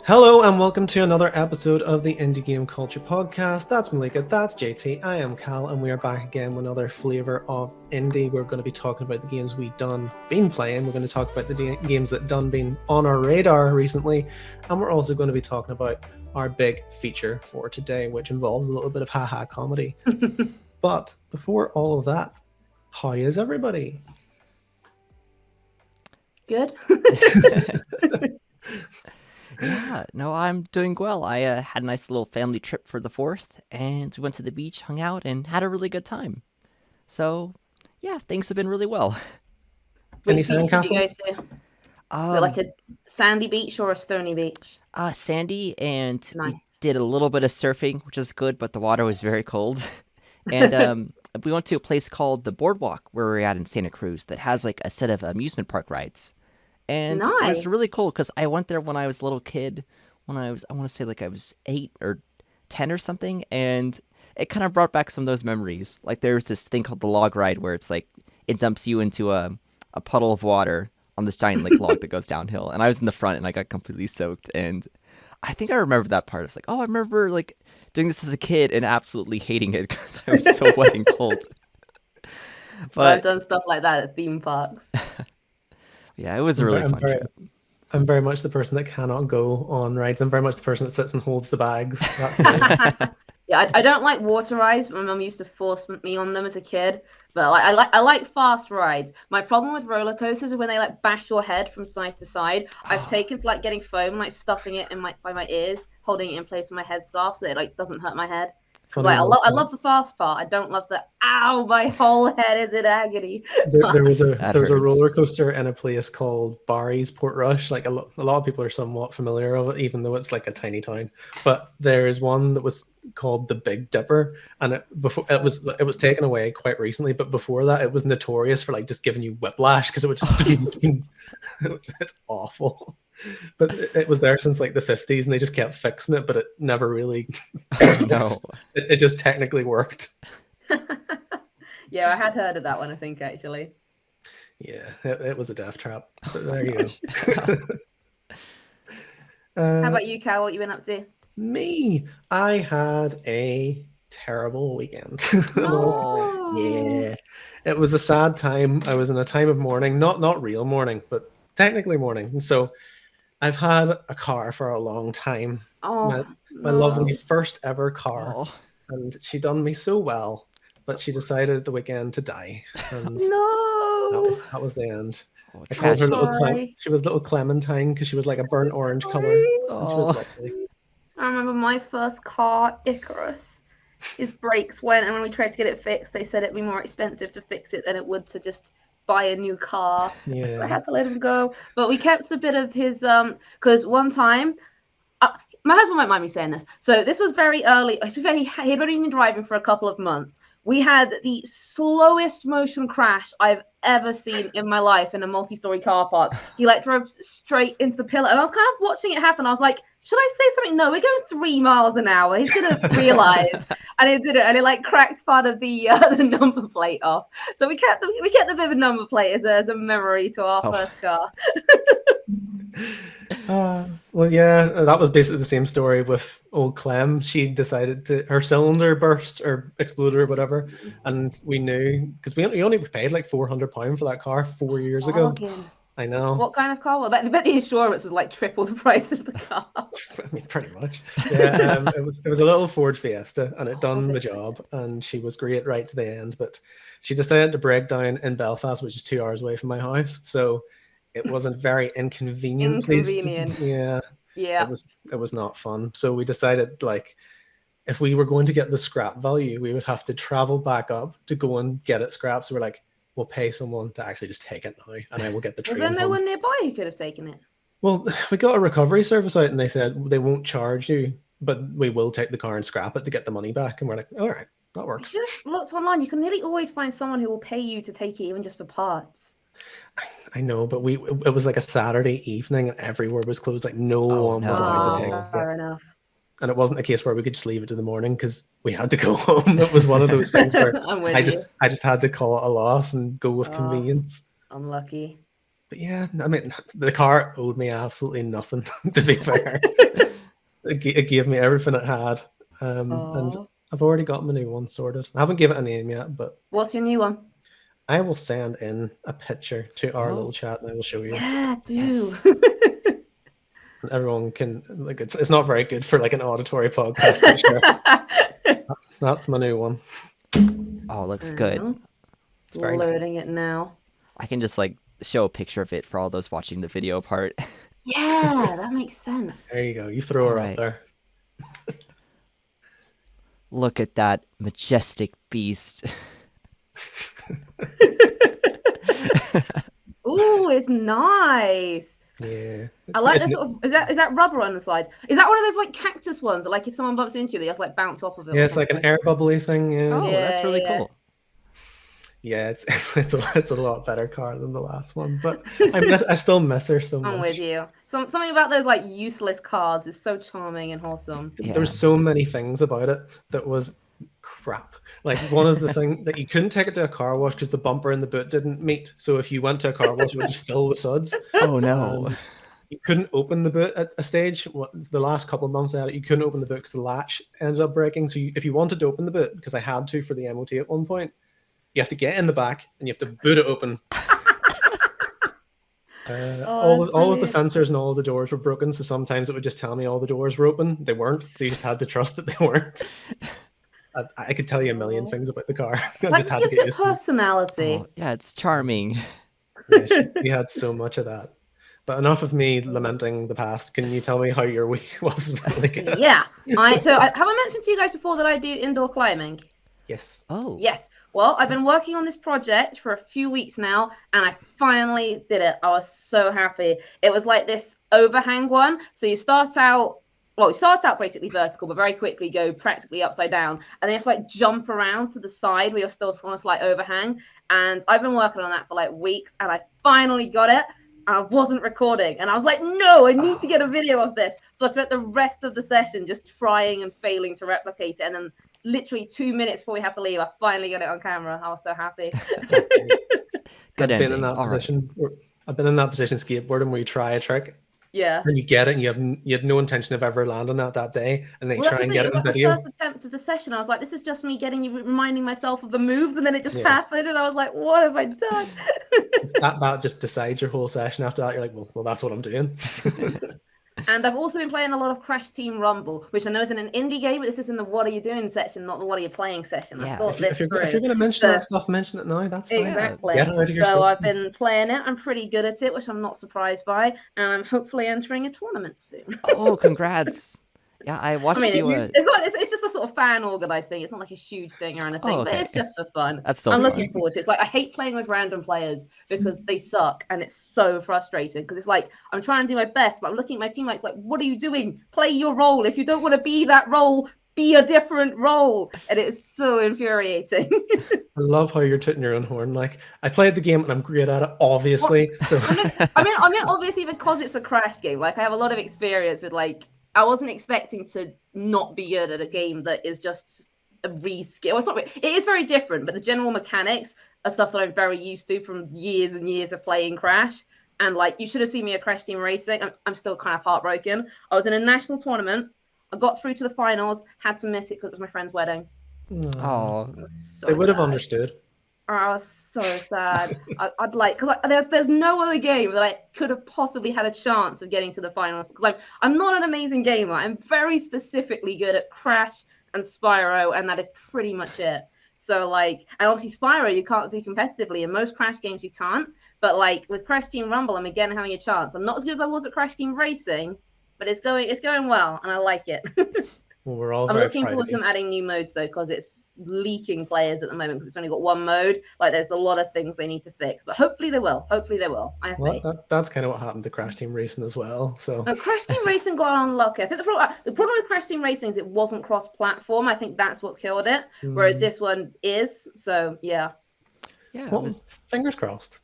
Hello and welcome to another episode of the Indie Game Culture Podcast. That's Melika, that's JT, I am Cal, and we are back again with another flavour of indie. We're going to be talking about the games we've been playing. We're going to talk about the games that been on our radar recently, and we're also going to be talking about our big feature for today, which involves a little bit of haha comedy. But before all of that, how is everybody? Good. Yeah, no, I'm doing well. I had a nice little family trip for the 4th, and we went to the beach, hung out, and had a really good time. So, yeah, things have been really well. Any Which beach did you go sandcastles? to? Is it like a sandy beach or a stony beach? Sandy, and we Nice. did a little bit of surfing, which was good, but the water was very cold. And we went to a place called the Boardwalk, where we're at in Santa Cruz, that has like a set of amusement park rides. And it was Nice. really cool because I went there when I was a little kid, I want to say like I was 8 or 10 or something, and it kind of brought back some of those memories. Like there was this thing called the log ride where it's like it dumps you into a puddle of water on this giant like log that goes downhill, and I was in the front and I got completely soaked, and I think I remember that part. It's like, oh, I remember like doing this as a kid and absolutely hating it because I was so wet and cold. Well, I've But done stuff like that at theme parks. yeah, it was a really fun trip. I'm very much the person that cannot go on rides. I'm very much the person that sits and holds the bags. That's me. Yeah, I don't like water rides. My mum used to force me on them as a kid. But I like fast rides. My problem with roller coasters is when they like bash your head from side to side. I've taken to like getting foam and like stuffing it in by my ears, holding it in place with my headscarf so that it like doesn't hurt my head. Funny Like I enough, love the fast part. I don't love the ow, my whole head is in agony. there was a That there was a hurts. roller coaster in a place called Barry's Portrush. Like a lot of people are somewhat familiar with it, even though it's like a tiny town. But there is one that was called the Big Dipper, and it was taken away quite recently. But before that, it was notorious for like just giving you whiplash because it would just it's awful. But it was there since like the 50s, and they just kept fixing it, but it never really. No. It just technically worked. Yeah, I had heard of that one, I think, actually. Yeah, it was a death trap. But there you Gosh. go. How about you, Cal? What you been up to? Me, I had a terrible weekend. No. Yeah, it was a sad time. I was in a time of mourning, not real mourning, but technically mourning. And so I've had a car for a long time. Oh, My no. lovely first ever car, Oh, and she done me so well, but she decided at the weekend to die, and No. that was the end. oh, I called her tragic. Sorry. She was little Clementine because she was like a burnt orange color, and she was Oh. lovely. I remember my first car, Icarus. His brakes went, and when we tried to get it fixed, they said it'd be more expensive to fix it than it would to just buy a new car. I Yeah, had to let him go. But we kept a bit of his because one time my husband won't mind me saying this. So this was very early. He'd only been driving for a couple of months. We had the slowest motion crash I've ever seen in my life in a multi-story car park. He like drove straight into the pillar, and I was kind of watching it happen. I was like, should I say something? No, we're going 3 miles an hour. He's gonna realize, and it did it, and it like cracked part of the number plate off. So we kept the bit of a number plate as a memory to our first car. well, yeah, that was basically the same story with old Clem. She decided her cylinder burst or exploded or whatever, and we knew because we only paid like £400 for that car 4 years ago. Bargain. I know. What kind of car? Well, I bet the insurance was like triple the price of the car. I mean, pretty much. Yeah, it was a little Ford Fiesta, and it done the job, and she was great right to the end. But she decided to break down in Belfast, which is 2 hours away from my house, so it was a very inconvenient place. Yeah, Yeah. it was not fun. So we decided like if we were going to get the scrap value, we would have to travel back up to go and get it scrapped. So we're like, we'll pay someone to actually just take it now, and I will get the train. Was there no home. one nearby who could have taken it? Well, we got a recovery service out, and they said they won't charge you, but we will take the car and scrap it to get the money back. And we're like, all right, that works. You should have looked online. You can nearly always find someone who will pay you to take it, even just for parts. I know, but it was like a Saturday evening, and everywhere was closed. Like no one was allowed to take Fair it. enough. And it wasn't a case where we could just leave it to the morning because we had to go home. It was one of those things where I'm with I you. just had to call it a loss and go with convenience. Unlucky. yeah, I mean, the car owed me absolutely nothing, to be fair. It gave me everything it had. And Aw. I've already got my new one sorted. I haven't given it a name yet, but What's your new one? I will send in a picture to our Oh. little chat and I will show you. Yeah, do. Yes. And everyone can, like, it's not very good for like an auditory podcast, but sure. That's my new one. Oh, looks good. It's very nice. Loading it now. I can just like show a picture of it for all those watching the video part. Yeah, that makes sense. There you go. You throw her Alright. up there. Look at that majestic beast. Ooh, it's nice. Yeah. I like it's- this sort of. Is that rubber on the side? Is that one of those like cactus ones that like if someone bumps into you, they just like bounce off of it? Yeah, or it's like an something? air bubbly thing. Yeah. Oh, that's Yeah, really yeah. cool. Yeah, it's a lot better car than the last one, but I still miss her so much. I'm with you. Something about those like useless cars is so charming and wholesome. Yeah. There were so many things about it that was crap. Like one of the things that you couldn't take it to a car wash because the bumper and the boot didn't meet. So if you went to a car wash, it would just fill with suds. Oh no. You couldn't open the boot at a stage. The last couple of months I had it, you couldn't open the boot because the latch ended up breaking. So if you wanted to open the boot, because I had to for the MOT at one point, you have to get in the back and you have to boot it open. All of the sensors and all of the doors were broken, so sometimes it would just tell me all the doors were open. They weren't, so you just had to trust that they weren't. I could tell you a million things about the car. I That just had to gives get it used to it. personality. Oh, yeah, it's charming. Yeah, we had so much of that. But enough of me lamenting the past. Can you tell me how your week was, Melika? Yeah. Have I mentioned to you guys before that I do indoor climbing? Yes. Oh. Yes. Well, I've been working on this project for a few weeks now, and I finally did it. I was so happy. It was like this overhang one. So you start out basically vertical, but very quickly go practically upside down, and then you have to like jump around to the side where you're still on a slight overhang. And I've been working on that for like weeks, and I finally got it. I wasn't recording, and I was like, no, I need to get a video of this. So I spent the rest of the session just trying and failing to replicate it, and then literally 2 minutes before we have to leave, I finally got it on camera. I was so happy. Good I've been ending. in that All right. position. I've been in that position skateboarding where you try a trick Yeah. and you get it, and you had no intention of ever landing that day, and then you Well, try that's and the get thing. it It on was like the video. first attempt of the session. I was like, this is just me reminding myself of the moves, and then it just Yeah. happened, and I was like, what have I done? that just decides your whole session after that. You're like, well, that's what I'm doing. And I've also been playing a lot of Crash Team Rumble, which I know is in an indie game, but this is in the what are you doing section, not the what are you playing session. Yeah. I thought if you're through. going to mention that So- stuff, mention it now. That's fine. Exactly. Get it out of your So I've system. been playing it. I'm pretty good at it, which I'm not surprised by. And I'm hopefully entering a tournament soon. Oh, congrats. Yeah, I I watched mean, you. it's just a sort of fan organized thing. It's not like a huge thing or anything, Oh, but okay. it's just for fun. That's still I'm fun. looking forward to it. It's like I hate playing with random players because they suck and it's so frustrating because it's like I'm trying to do my best, but I'm looking at my teammates like, what are you doing? Play your role. If you don't want to be that role, be a different role. And it's so infuriating. I love how you're tooting your own horn. Like, I played the game and I'm great at it, obviously. So I mean, obviously because it's a Crash game. Like I have a lot of experience with like I wasn't expecting to not be good at a game that is just a reskill. Well, it's not. It is very different, but the general mechanics are stuff that I'm very used to from years and years of playing Crash. And like, you should have seen me at Crash Team Racing. I'm still kind of heartbroken. I was in a national tournament. I got through to the finals. Had to miss it because it was my friend's wedding. Oh, It was so they would have sad. understood. I was so sad. I'd like because there's no other game that I could have possibly had a chance of getting to the finals because I'm not an amazing gamer. I'm very specifically good at Crash and Spyro, and that is pretty much it. So like, and obviously Spyro you can't do competitively. In most Crash games you can't, but like with Crash Team Rumble, I'm again having a chance. I'm not as good as I was at Crash Team Racing, but it's going well, and I like it. Well, we're all I'm very looking proud forward of to you. them adding new modes though, because it's leaking players at the moment because it's only got one mode. Like there's a lot of things they need to fix, but hopefully they will. Hopefully they will. I have Well, faith. that's kind of what happened to Crash Team Racing as well. So Crash Team Racing got unlucky. I think the problem with Crash Team Racing is it wasn't cross-platform. I think that's what killed it. Whereas this one is. So yeah. yeah. well, fingers crossed.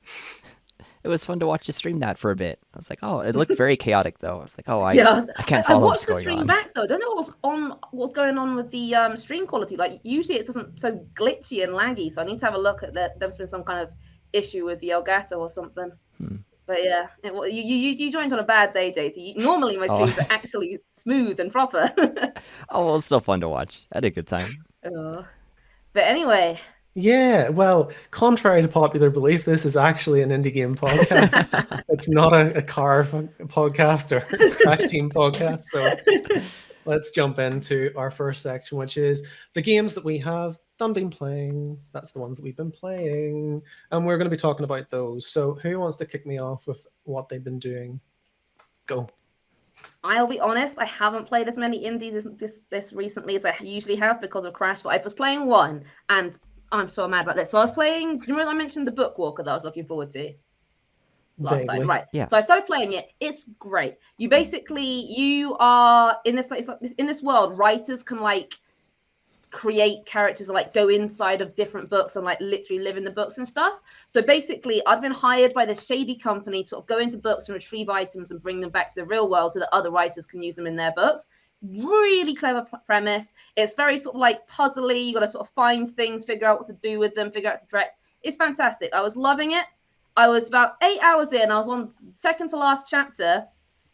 It was fun to watch you stream that for a bit. I was like, oh, it looked very chaotic though. I was like, oh, I can't I follow watched what's the going stream on. back though. I don't know what's going on with the stream quality. Like usually it doesn't so glitchy and laggy. So I need to have a look at that. There's been some kind of issue with the Elgato or something. But yeah, you joined on a bad day, JT. Normally my streams are actually smooth and proper. Oh, well, it's still fun to watch. I had a good time. But anyway. Yeah, well, contrary to popular belief, this is actually an indie game podcast. It's not a car podcast or crash team podcast. So let's jump into our first section, which is the games that we have been playing. That's the ones that we've been playing. And we're going to be talking about those. So who wants to kick me off with what they've been doing? Go. I'll be honest, I haven't played as many indies this recently as I usually have because of Crash, but I was playing one, and I'm so mad about this. So I was playing, do you remember I mentioned the Bookwalker that I was looking forward to last time? Right. Yeah. So I started playing it. It's great. You are in this, like, in this world, writers can like create characters and like go inside of different books and like literally live in the books and stuff. So basically I've been hired by this shady company to sort of go into books and retrieve items and bring them back to the real world so that other writers can use them in their books. Really clever premise. It's very sort of like puzzly. You got to sort of find things, figure out what to do with them, figure out to direct. It's fantastic. I was loving it. I was about 8 hours in. I was on second to last chapter,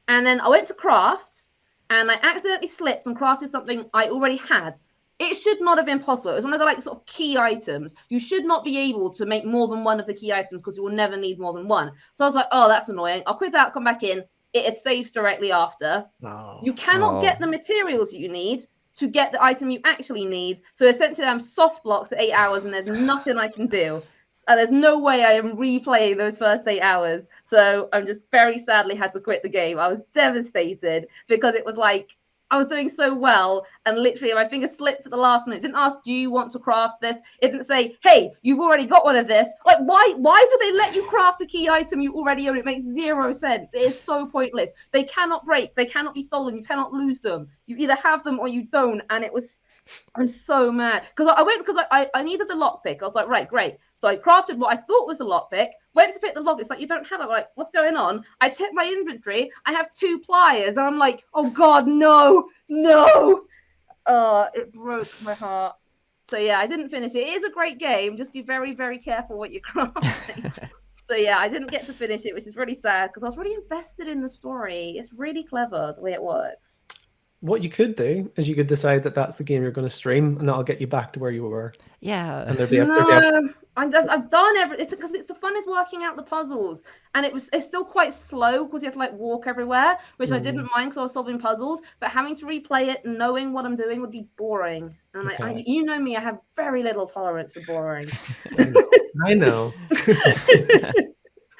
and then I went to craft and I accidentally slipped and crafted something I already had. It should not have been possible. It was one of the like sort of key items. You should not be able to make more than one of the key items because you will never need more than one. So I was like, oh, that's annoying. I'll quit that, come back in. It saves directly after. You cannot get the materials you need to get the item you actually need. So essentially I'm soft locked at 8 hours and there's nothing I can do. And there's no way I am replaying those first 8 hours. So I'm just very sadly had to quit the game. I was devastated because it was like, I was doing so well, and literally my finger slipped at the last minute. It didn't ask, do you want to craft this? It didn't say, hey, you've already got one of this. Like, why do they let you craft a key item you already own? It makes 0 sense. It is so pointless. They cannot break. They cannot be stolen. You cannot lose them. You either have them or you don't. And I'm so mad. Because I needed the lockpick. I was like, right, great. So I crafted what I thought was a lockpick, went to pick the lock. It's like, you don't have it. I'm like, what's going on? I checked my inventory. I have 2 pliers. And I'm like, oh, God, no. It broke my heart. So, yeah, I didn't finish it. It is a great game. Just be very, very careful what you're crafting. So, yeah, I didn't get to finish it, which is really sad because I was really invested in the story. It's really clever the way it works. What you could do is you could decide that that's the game you're going to stream, and that'll get you back to where you were. Yeah. And I've done everything. It's because the fun is working out the puzzles, and it's still quite slow because you have to like walk everywhere, which I didn't mind because I was solving puzzles. But having to replay it, knowing what I'm doing, would be boring. And you know me, I have very little tolerance for boring. I know.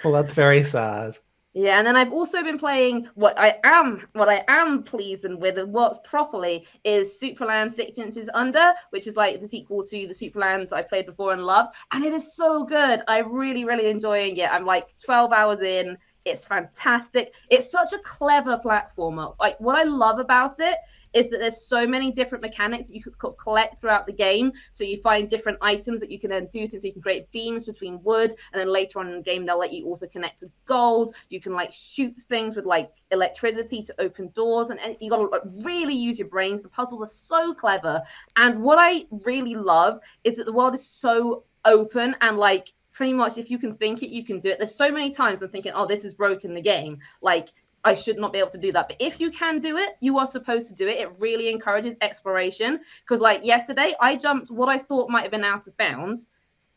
Well, that's very sad. Yeah, and then I've also been playing what I am pleased and with and what's properly is Supraland 6 Inches Under, which is like the sequel to the Supraland I played before and loved. And it is so good. I'm really, really enjoying it. I'm like 12 hours in. It's fantastic. It's such a clever platformer. Like what I love about it is that there's so many different mechanics that you could collect throughout the game. So you find different items that you can then do things. So you can create beams between wood, and then later on in the game they'll let you also connect to gold. You can like shoot things with like electricity to open doors, and you got to like, really use your brains. The puzzles are so clever, and what I really love is that the world is so open and like pretty much if you can think it, you can do it. There's so many times I'm thinking, oh, this is broken the game. Like I should not be able to do that. But if you can do it, you are supposed to do it. It really encourages exploration. Because like yesterday, I jumped what I thought might have been out of bounds.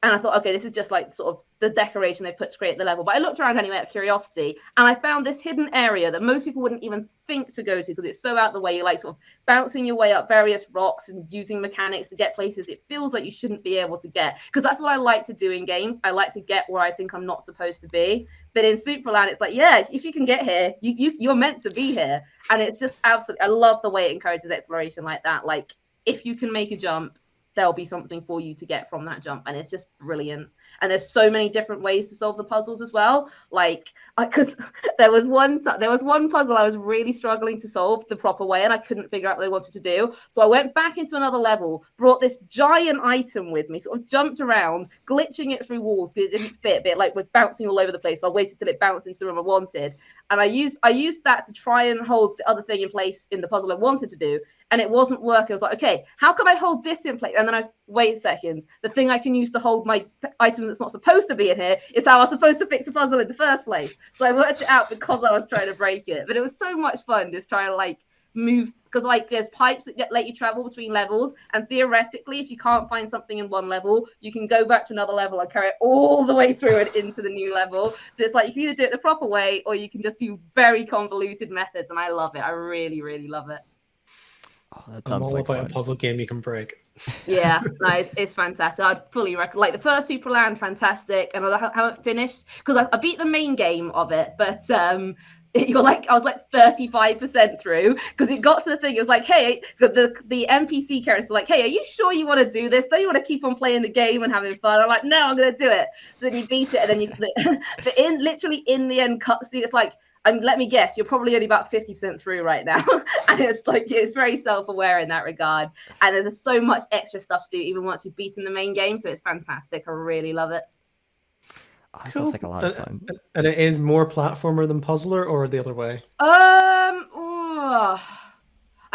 And I thought, okay, this is just like sort of the decoration they put to create the level. But I looked around anyway out of curiosity, and I found this hidden area that most people wouldn't even think to go to because it's so out of the way. You're like sort of bouncing your way up various rocks and using mechanics to get places it feels like you shouldn't be able to get. Because that's what I like to do in games. I like to get where I think I'm not supposed to be. But in Supraland, it's like, yeah, if you can get here, you're meant to be here. And it's just absolutely, I love the way it encourages exploration like that. Like if you can make a jump, there'll be something for you to get from that jump, and it's just brilliant. And there's so many different ways to solve the puzzles as well. Like, because there was one puzzle I was really struggling to solve the proper way, and I couldn't figure out what they wanted to do. So I went back into another level, brought this giant item with me, sort of jumped around, glitching it through walls because it didn't fit, but it like was bouncing all over the place. So I waited till it bounced into the room I wanted, and I used that to try and hold the other thing in place in the puzzle I wanted to do. And it wasn't working. I was like, okay, how can I hold this in place? And then wait seconds. The thing I can use to hold my items that's not supposed to be in here is how I was supposed to fix the puzzle in the first place. So I worked it out because I was trying to break it. But it was so much fun just trying to like move, because like there's pipes that let you travel between levels, and theoretically if you can't find something in one level, you can go back to another level and carry it all the way through and into the new level. So it's like you can either do it the proper way or you can just do very convoluted methods, and I love it. I really, really love it. Oh, that I'm sounds all like about fun. a puzzle game you can break. Yeah, nice. It's fantastic. I'd fully recommend. Like the first Supraland, fantastic, and I haven't finished because I beat the main game of it, but you're like I was like 35% through because it got to the thing. It was like, hey, the NPC characters were like, hey, are you sure you want to do this? Don't you want to keep on playing the game and having fun? I'm like, no, I'm gonna do it. So then you beat it, and then literally in the end cutscene, it's like. Let me guess, you're probably only about 50% through right now. And it's like, it's very self-aware in that regard. And there's just so much extra stuff to do, even once you've beaten the main game. So it's fantastic. I really love it. Oh, that sounds like a lot of fun. And it is more platformer than puzzler, or the other way? I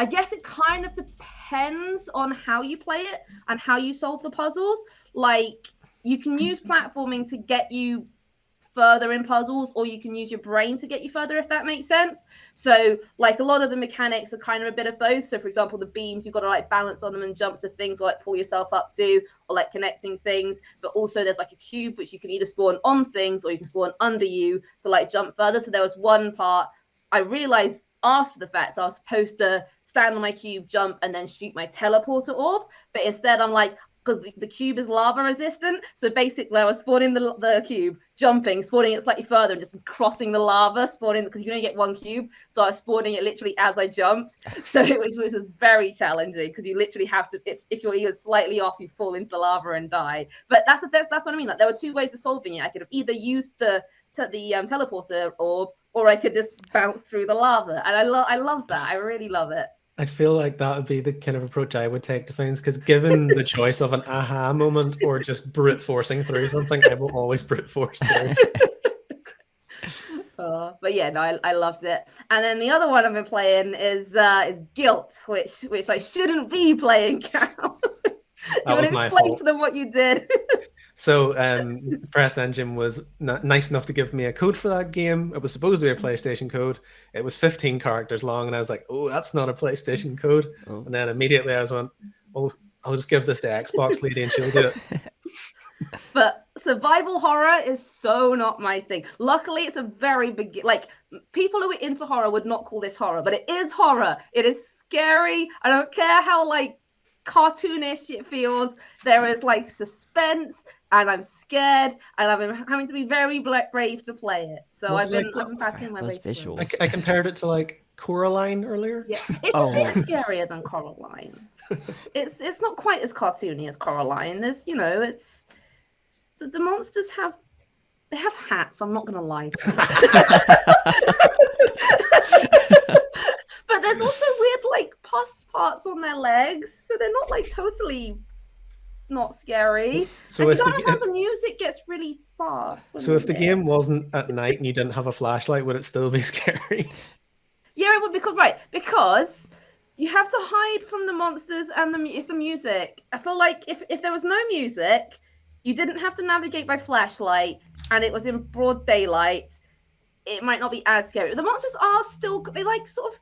guess it kind of depends on how you play it and how you solve the puzzles. Like, you can use platforming to get you further in puzzles, or you can use your brain to get you further, if that makes sense. So like a lot of the mechanics are kind of a bit of both. So for example, the beams, you've got to like balance on them and jump to things, or like pull yourself up to, or like connecting things. But also there's like a cube which you can either spawn on things or you can spawn under you to like jump further. So there was one part I realized after the fact I was supposed to stand on my cube, jump, and then shoot my teleporter orb, but instead I'm like, because the cube is lava resistant. So basically I was spawning the cube, jumping, spawning it slightly further, and just crossing the lava, spawning, because you can only get one cube. So I was spawning it literally as I jumped. So it was very challenging, because you literally have to, if you're even slightly off, you fall into the lava and die. But that's what I mean. Like there were two ways of solving it. I could have either used the teleporter orb, or I could just bounce through the lava. And I love that. I really love it. I feel like that would be the kind of approach I would take to things, because given the choice of an aha moment or just brute forcing through something, I will always brute force through. But yeah, no, I loved it. And then the other one I've been playing is Gylt, which I shouldn't be playing, Cal. Do you want to explain to them what you did? So Press Engine was nice enough to give me a code for that game. It was supposed to be a PlayStation code. It was 15 characters long, and I was like, oh, that's not a PlayStation code. Oh. And then immediately I was went, oh, I'll just give this to Xbox lady and she'll do it. But survival horror is so not my thing. Luckily, it's a very big, like, people who are into horror would not call this horror, but it is horror. It is scary. I don't care how, like, cartoonish it feels. There is like suspense, and I'm scared, and I've been having to be very brave to play it. So I've been battling my way through. I compared it to like Coraline earlier. Yeah, it's a bit scarier than Coraline. It's not quite as cartoony as Coraline. There's, you know, it's the monsters have hats. I'm not gonna lie to you. But there's also weird, like, pus parts on their legs, so they're not, like, totally not scary. So and you don't understand, the music gets really fast. So if the game wasn't at night and you didn't have a flashlight, would it still be scary? Yeah, it would, because you have to hide from the monsters, and it's the music. I feel like if there was no music, you didn't have to navigate by flashlight, and it was in broad daylight, it might not be as scary. The monsters are still, they like sort of,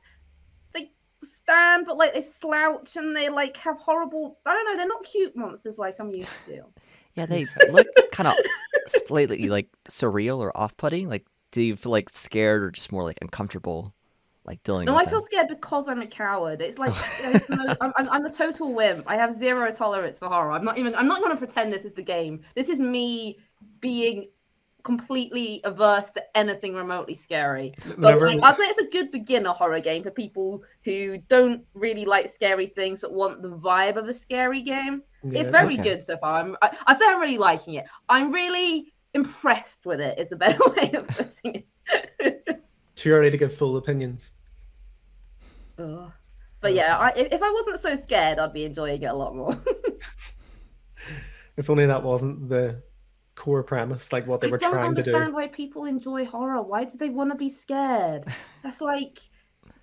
stand, but like they slouch, and they like have horrible, I don't know, they're not cute monsters like I'm used to. Yeah, they look kind of slightly like surreal or off-putting. Like, do you feel like scared or just more like uncomfortable, like dealing with I feel scared because I'm a coward. It's like I'm a total wimp. I have zero tolerance for horror. I'm not going to pretend this is the game. This is me being completely averse to anything remotely scary. But like, I'd say it's a good beginner horror game for people who don't really like scary things but want the vibe of a scary game. Yeah, it's very good so far. I'd say I'm really liking it. I'm really impressed with it, is the better way of putting it. Too early to give full opinions. But yeah, if I wasn't so scared, I'd be enjoying it a lot more. If only that wasn't the core premise, like what they were trying to do. I don't understand why people enjoy horror. Why do they want to be scared? That's like,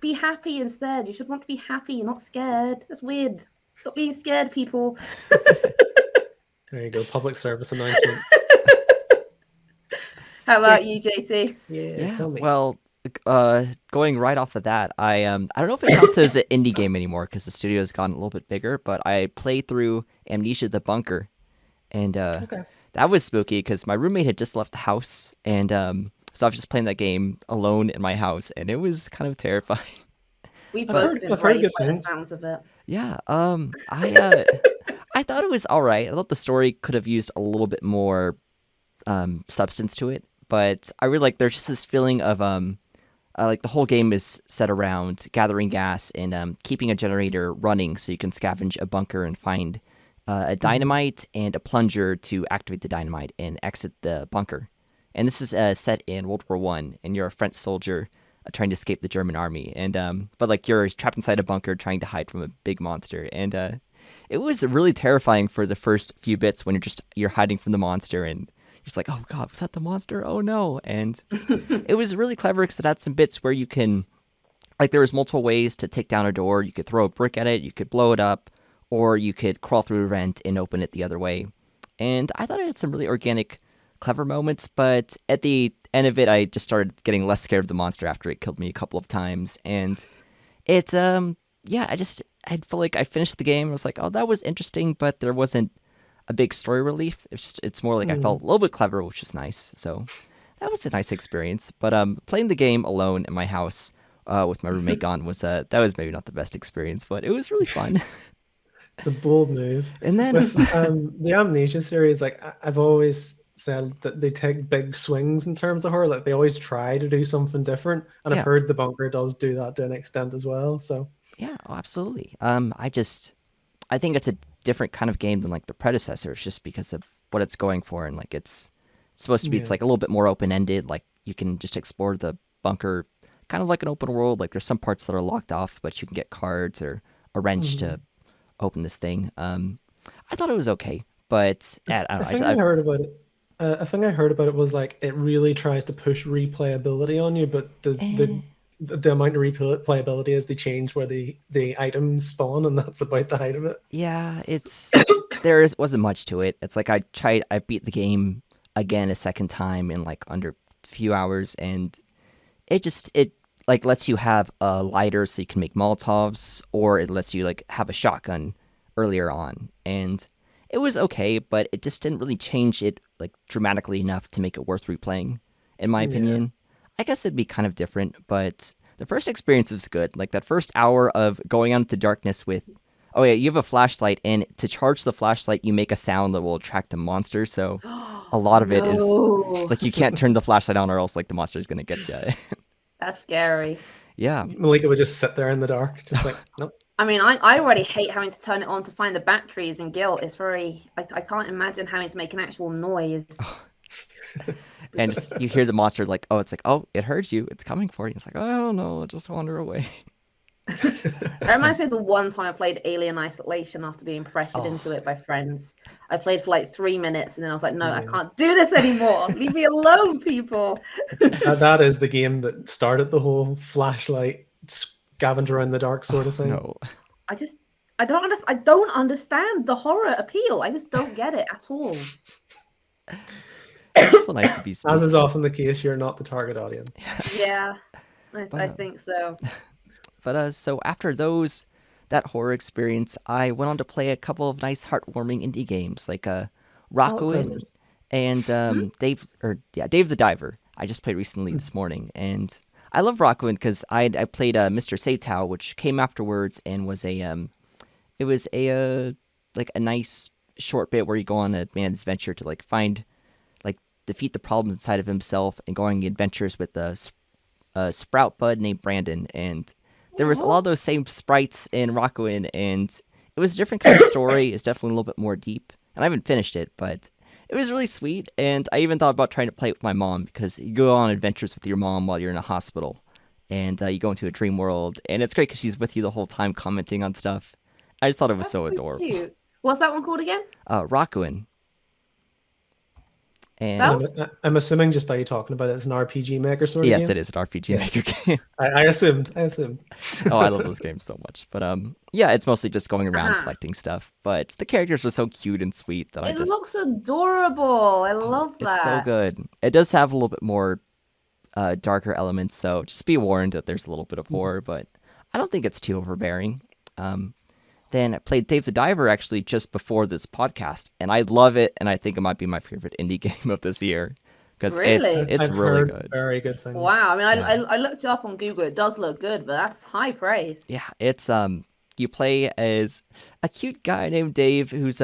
be happy instead. You should want to be happy, not scared. That's weird. Stop being scared, people. There you go, public service announcement. How about you, JT? Yeah, tell me. Well, going right off of that, I don't know if it counts as an indie game anymore because the studio's gotten a little bit bigger, but I played through Amnesia: The Bunker, and Okay. that was spooky because my roommate had just left the house, and so I was just playing that game alone in my house, and it was kind of terrifying. We I've both heard, been I've heard brave good by the things. sounds of it. Yeah, I thought it was all right. I thought the story could have used a little bit more substance to it, but I really like there's just this feeling of like the whole game is set around gathering gas and keeping a generator running so you can scavenge a bunker and find a dynamite and a plunger to activate the dynamite and exit the bunker. And this is set in World War One, and you're a French soldier trying to escape the German army, and but like you're trapped inside a bunker trying to hide from a big monster, and it was really terrifying for the first few bits when you're hiding from the monster and you're just like, oh god, was that the monster? Oh no! And it was really clever because it had some bits where you can, like, there was multiple ways to take down a door. You could throw a brick at it, you could blow it up, or you could crawl through a vent and open it the other way. And I thought it had some really organic, clever moments, but at the end of it, I just started getting less scared of the monster after it killed me a couple of times. And it's yeah, I felt like I finished the game. I was like, oh, that was interesting, but there wasn't a big story relief. It's more like I felt a little bit clever, which is nice. So that was a nice experience. But playing the game alone in my house with my roommate gone was that was maybe not the best experience, but it was really fun. It's a bold move. And then With the Amnesia series, like I've always said that they take big swings in terms of horror. Like they always try to do something different, and Yeah. I've heard The Bunker does do that to an extent as well. So yeah, oh, absolutely. I think it's a different kind of game than like the predecessors, just because of what it's going for, and like it's supposed to be. Yeah. It's like a little bit more open ended. Like you can just explore the bunker, kind of like an open world. Like there's some parts that are locked off, but you can get cards or a wrench to open this thing. I thought it was okay, but I don't know. I think I heard about it. I think I heard about it was like it really tries to push replayability on you, but the amount of replayability is they change where the items spawn, and that's about the height of it. Yeah, wasn't much to it. It's like I beat the game again a second time in like under a few hours, and it like lets you have a lighter so you can make Molotovs, or it lets you like have a shotgun earlier on, and it was okay, but it just didn't really change it like dramatically enough to make it worth replaying, in my opinion. I guess it'd be kind of different, but the first experience was good. Like that first hour of going out into the darkness with, oh yeah, you have a flashlight, and to charge the flashlight, you make a sound that will attract the monster. So a lot of it is, it's like you can't turn the flashlight on or else like the monster is gonna get you. That's scary. Yeah. Malika would just sit there in the dark, just like, nope. I mean, I already hate having to turn it on to find the batteries in Gylt. It's very, I can't imagine having to make an actual noise. And just, you hear the monster like, oh, it's like, oh, it heard you. It's coming for you. It's like, oh no, just wander away. That reminds me of the one time I played Alien Isolation after being pressured into it by friends. I played for like 3 minutes and then I was like, no, I can't do this anymore. Leave me alone, people. That is the game that started the whole flashlight scavenger in the dark sort of thing. No. I don't understand the horror appeal. I just don't get it at all. It's awful nice to be As spooky. is often the case, you're not the target audience. Yeah, I think so. But so after that horror experience, I went on to play a couple of nice, heartwarming indie games like Rakuen and Dave the Diver. I just played recently this morning, and I love Rakuen because I played Mr. Seitao, which came afterwards and was it was a like a nice short bit where you go on a man's adventure to like find, like, defeat the problems inside of himself and go on adventures with a sprout bud named Brandon. And there was a lot of those same sprites in Rakuen, and it was a different kind of story. It's definitely a little bit more deep, and I haven't finished it, but it was really sweet. And I even thought about trying to play it with my mom, because you go on adventures with your mom while you're in a hospital, and you go into a dream world, and it's great because she's with you the whole time commenting on stuff. I just thought it was so adorable. Cute. What's that one called again? Rakuen. And Spells? I'm assuming just by you talking about it, it's an RPG Maker sort of yes, game. it is an RPG Yeah. Maker game. I assumed. Oh, I love those games so much. But yeah, it's mostly just going around Uh-huh. collecting stuff. But the characters are so cute and sweet that I It just looks adorable. I love it's so that. good. It does have a little bit more darker elements, so just be warned that there's a little bit of horror, but I don't think it's too overbearing. Then I played Dave the Diver actually just before this podcast, and I love it, and I think it might be my favorite indie game of this year because Really? it's I've really heard good. very good things. Wow. I mean, Yeah. I looked it up on Google. It does look good, but that's high praise. Yeah, it's you play as a cute guy named Dave who's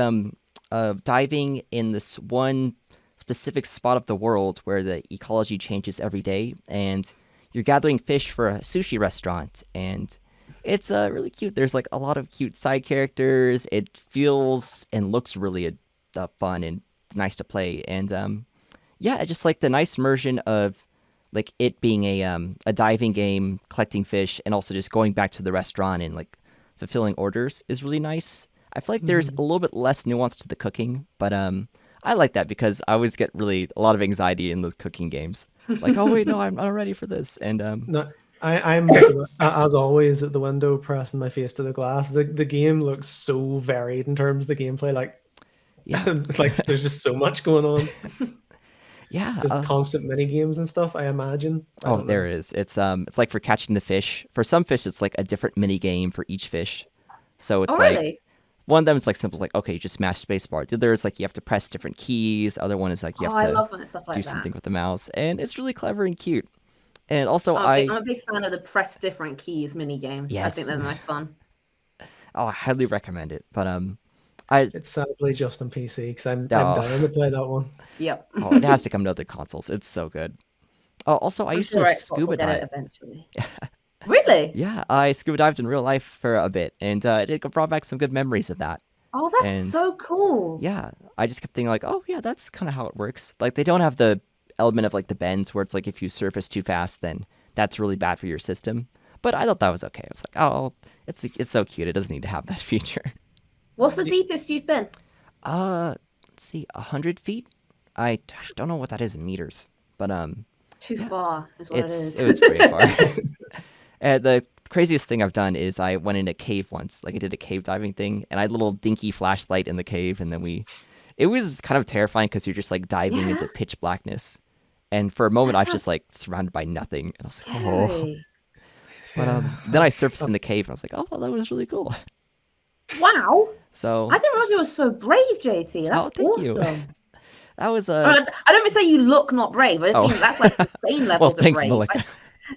diving in this one specific spot of the world where the ecology changes every day, and you're gathering fish for a sushi restaurant, and it's really cute. There's like a lot of cute side characters. It feels and looks really fun and nice to play, and yeah, just like the nice immersion of like it being a diving game, collecting fish, and also just going back to the restaurant and like fulfilling orders is really nice. I feel like there's a little bit less nuance to the cooking, but I like that because I always get really a lot of anxiety in those cooking games. Like, oh wait, no, I'm not ready for this, and No, I'm as always at the window pressing my face to the glass. The game looks so varied in terms of the gameplay. Like, yeah, like there's just so much going on. yeah. Just constant mini games and stuff. I imagine. I Oh, don't there know. is. It's like for catching the fish. For some fish, it's like a different mini game for each fish. So it's Oh, like really? one of them is like simple, like okay, you just smash spacebar. The other is like you have to press different keys. Other one is like you Oh, have I to love when it's stuff like do that. something with the mouse, and it's really clever and cute. And also, I'm a big fan of the press different keys mini games. I think Yes. they're nice fun. I highly recommend it. But I It's sadly just on PC because I'm Oh. dying to play that one. Yep. it has to come to other consoles. It's so good. Oh, also, I I'm used sure to Xbox will scuba get it dive. eventually. Really? Yeah, I scuba dived in real life for a bit, and it brought back some good memories of that. Oh, that's And so cool. yeah, I just kept thinking like, oh yeah, that's kind of how it works. Like they don't have the element of like the bends where it's like if you surface too fast, then that's really bad for your system. But I thought that was okay. I was like, oh, it's so cute. It doesn't need to have that feature. What's the deepest you've been? Let's see, 100 feet. I don't know what that is in meters, but Too Yeah. far is what it is. it was pretty far. And the craziest thing I've done is I went in a cave once, like I did a cave diving thing, and I had a little dinky flashlight in the cave, and then it was kind of terrifying because you're just like diving into Yeah. pitch blackness, and for a moment I was That just like surrounded by nothing, and I was like, oh. Scary. But then I surfaced in the cave, and I was like, oh, well, that was really cool. Wow. So I didn't realize you were so brave, JT. That's Oh, thank you. awesome. that was I don't mean to say you look not brave. I just Oh. mean that's like insane well, levels of thanks, brave. Melika.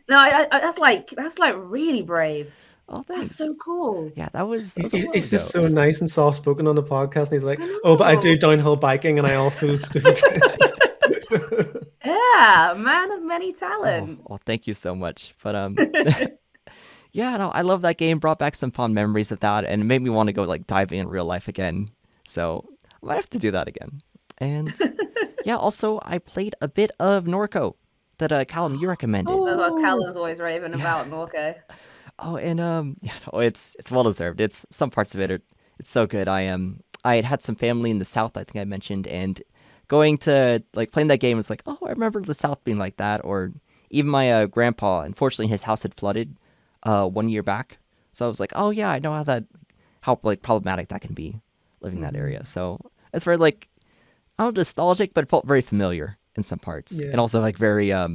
No, that's like really brave. Oh, That's thanks. so cool. Yeah, that was a while He's just ago. so nice and soft spoken on the podcast. And he's like, I oh, but I do know. downhill biking and I also scuba dive." Yeah, man of many Oh, talents. well, thank you so much. But yeah, no, I love that game. Brought back some fond memories of that, and it made me want to go like diving in real life again. So I might have to do that again. And yeah, also I played a bit of Norco that Callum you recommended. That's what Oh. Callum's always raving about, Norco. Oh, and yeah, no, it's well deserved. It's some parts of it's so good. I had some family in the South, I think I mentioned, and going to like playing that game was like, oh, I remember the South being like that. Or even my grandpa, unfortunately, his house had flooded 1 year back, so I was like, oh yeah, I know how like problematic that can be living in that area. So it's very like I don't know, nostalgic, but it felt very familiar in some parts, Yeah. and also like very I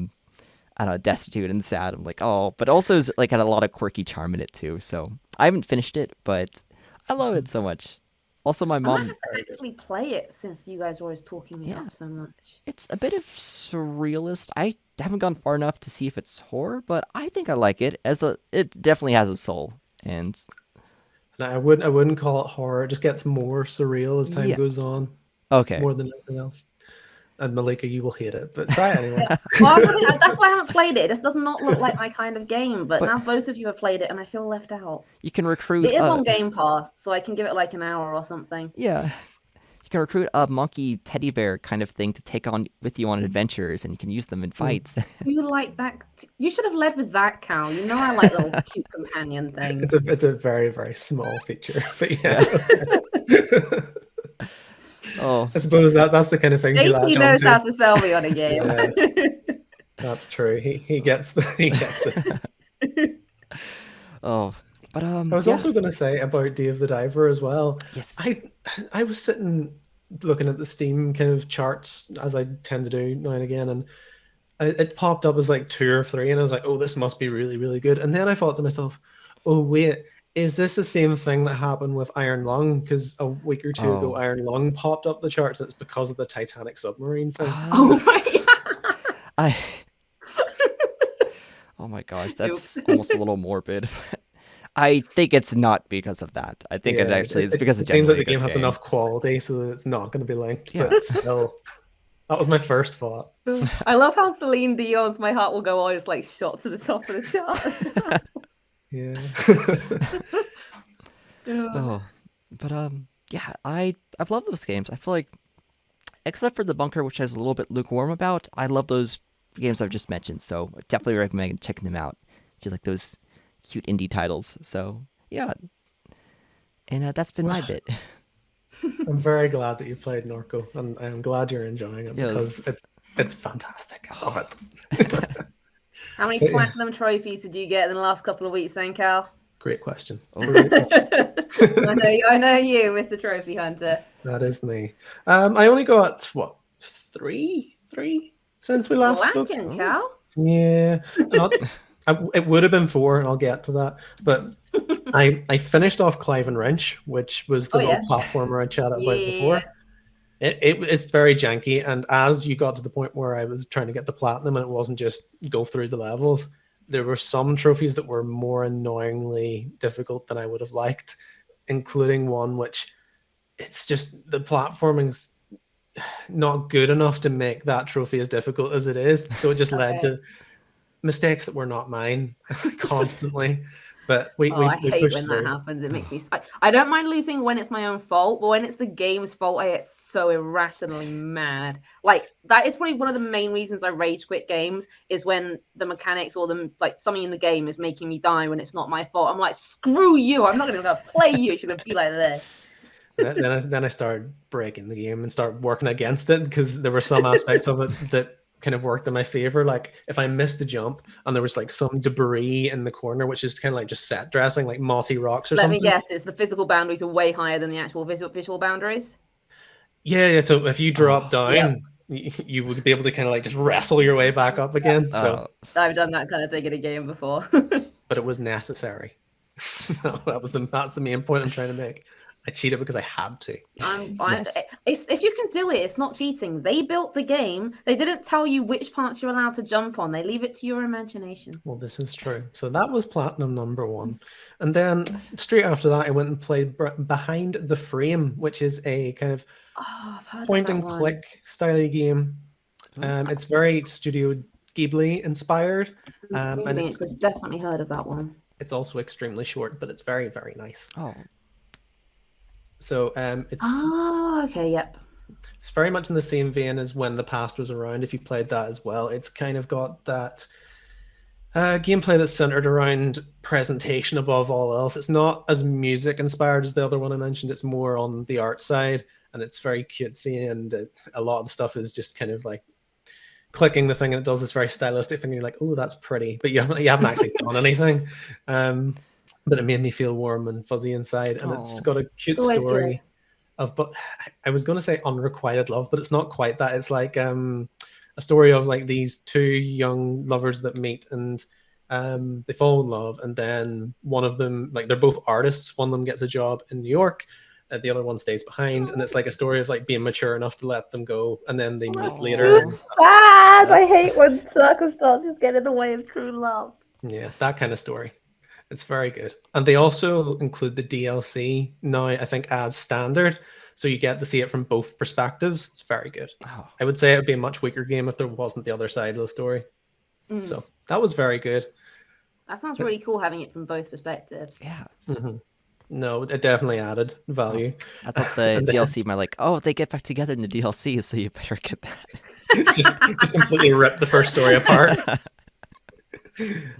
don't know, destitute and sad. I'm like, oh, but also is like had a lot of quirky charm in it too. So I haven't finished it, but I love it so much. Also, my I might mom, have to actually play it since you guys are always talking it Yeah. up so much. it's a bit of surrealist. I haven't gone far enough to see if it's horror, but I think I like it it definitely has a soul. And No, I wouldn't call it horror. It just gets more surreal as time Yeah. goes on, okay, more than anything else. And Malika, you will hate it, but try it anyway. Well, that's why I haven't played it. It just does not look like my kind of game. But But- now both of you have played it, and I feel left out. you can recruit. It is on Game Pass, so I can give it like an hour or something. Yeah. You can recruit a monkey teddy bear kind of thing to take on with you on adventures, and you can use them in fights. You like that? You should have led with that, Cal. You know I like little cute companion things. It's a very, very small feature, but yeah. Oh, I suppose that's the kind of thing he latch JT knows how onto. to sell me on a game. Yeah. That's true. He gets he gets it. oh, but I was yeah, also going to say about Dave the Diver as well. yes. I was sitting looking at the Steam kind of charts as I tend to do now and again, and it popped up as like 2 or 3, and I was like, oh, this must be really, really good. And then I thought to myself, oh wait, is this the same thing that happened with Iron Lung? Because a week or two ago, Oh. Iron Lung popped up the charts. It's because of the Titanic submarine thing. Oh my god. I. Oh my gosh, that's almost a little morbid. I think it's not because of that. I think it Yeah, actually is because it it's seems like genuinely the a game good has enough quality so that it's not going to be linked. Yeah. But still, that was my first thought. I love how Celine Dion's "My Heart Will Go On" is like shot to the top of the chart. Yeah. Oh, but yeah, I've loved those games. I feel like, except for the Bunker, which I was a little bit lukewarm about, I love those games I've just mentioned. So I definitely recommend checking them out. Do you like those cute indie titles? So yeah, and that's been my bit. I'm very glad that you played Norco, and I'm glad you're enjoying it Yes. because it's fantastic. I love it. How many platinum trophies did you get in the last couple of weeks, then, Cal? Great question. Oh. I know you, Mr. Trophy Hunter. That is me. I only got what three since we last spoke. Lacking, Cal. Yeah, it would have been 4, and I'll get to that. But I finished off Clive N Wrench, which was the little platformer I chatted about before. It's very janky, and as you got to the point where I was trying to get the platinum, and it wasn't just go through the levels, there were some trophies that were more annoyingly difficult than I would have liked, including one which it's just the platforming's not good enough to make that trophy as difficult as it is. So it just led to mistakes that were not mine constantly. But I hate pushed when through. that happens. It makes me. I don't mind losing when it's my own fault, but when it's the game's fault, I get so irrationally mad. Like that is probably one of the main reasons I rage quit games is when the mechanics or something in the game is making me die when it's not my fault. I'm like, screw you! I'm not going to play you. It's going to be like this. Then I started breaking the game and started working against it because there were some aspects of it that kind of worked in my favor. Like if I missed a jump and there was like some debris in the corner, which is kind of like just set dressing, like mossy rocks or something. Let me guess, it's the physical boundaries are way higher than the actual visual boundaries. Yeah. So if you drop down, you would be able to kind of like just wrestle your way back up again. So I've done that kind of thing in a game before. But it was necessary. That's the main point I'm trying to make. I cheated because I had to. I'm fine. Yes. If you can do it, it's not cheating. They built the game. They didn't tell you which parts you're allowed to jump on. They leave it to your imagination. Well, this is true. So that was platinum number 1. And then straight after that, I went and played Behind the Frame, which is a kind of point and click style game. It's very Studio Ghibli inspired. And I've definitely heard of that one. It's also extremely short, but it's very, very nice. Oh. So it's okay, yep. It's very much in the same vein as When the Past Was Around. If you played that as well, it's kind of got that gameplay that's centered around presentation above all else. It's not as music inspired as the other one I mentioned. It's more on the art side, and it's very cutesy, and a lot of the stuff is just kind of like clicking the thing, and it does this very stylistic thing. And you're like, oh, that's pretty, but you haven't actually done anything. But it made me feel warm and fuzzy inside, and it's got a cute story of, but I was going to say unrequited love, but it's not quite that. It's like a story of like these 2 young lovers that meet, and they fall in love, and then one of them, like they're both artists, one of them gets a job in New York, the other one stays behind, and it's like a story of like being mature enough to let them go, and then they meet later. Too sad. I hate when circumstances get in the way of true love. Yeah, that kind of story. It's very good. And they also include the DLC now, I think, as standard. So you get to see it from both perspectives. It's very good. Oh. I would say it would be a much weaker game if there wasn't the other side of the story. So that was very good. That sounds really cool, having it from both perspectives. Yeah. Mm-hmm. No, it definitely added value. I thought the DLC might like, they get back together in the DLC, so you better get that. just completely rip the first story apart.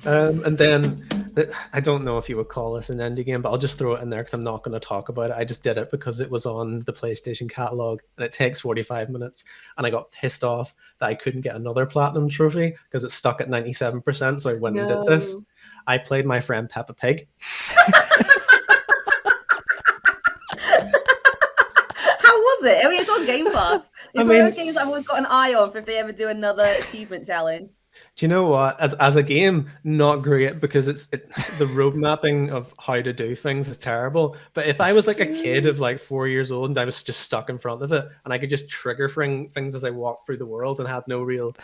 And then I don't know if you would call this an indie game, but I'll just throw it in there because I'm not going to talk about it. I just did it because it was on the PlayStation catalog and it takes 45 minutes. And I got pissed off that I couldn't get another platinum trophy because it's stuck at 97%. So I went and did this. I played my friend Peppa Pig. How was it? I mean, it's on Game Pass. It's one of those games I've always got an eye on for if they ever do another achievement challenge. Do you know what? As a game, not great because the road mapping of how to do things is terrible. But if I was like a kid of like 4 years old and I was just stuck in front of it and I could just trigger things as I walked through the world and had no real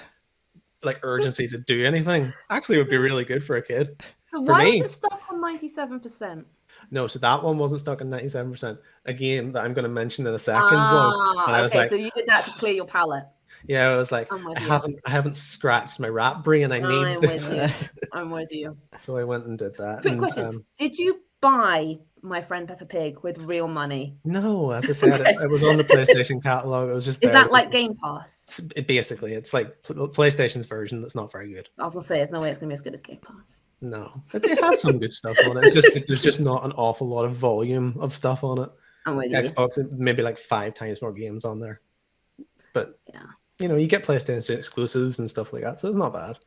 like urgency to do anything, actually it would be really good for a kid. So why was it stuck on 97%? No, so that one wasn't stuck on 97%. A game that I'm going to mention in a second was. And I was like, so you did that to clear your palate. Yeah, I was like, I haven't scratched my rat brain. I'm with you. So I went and did that. Quick question: did you buy My Friend Peppa Pig with real money? No, as I said, it was on the PlayStation catalog. It was just. Is that like Game Pass? Basically, it's like PlayStation's version that's not very good. I was gonna say, there's no way it's gonna be as good as Game Pass. No, it has some good stuff on it. It's just there's just not an awful lot of volume of stuff on it. I'm with you. Xbox, maybe like 5 times more games on there, but yeah. You know, you get PlayStation exclusives and stuff like that, so it's not bad.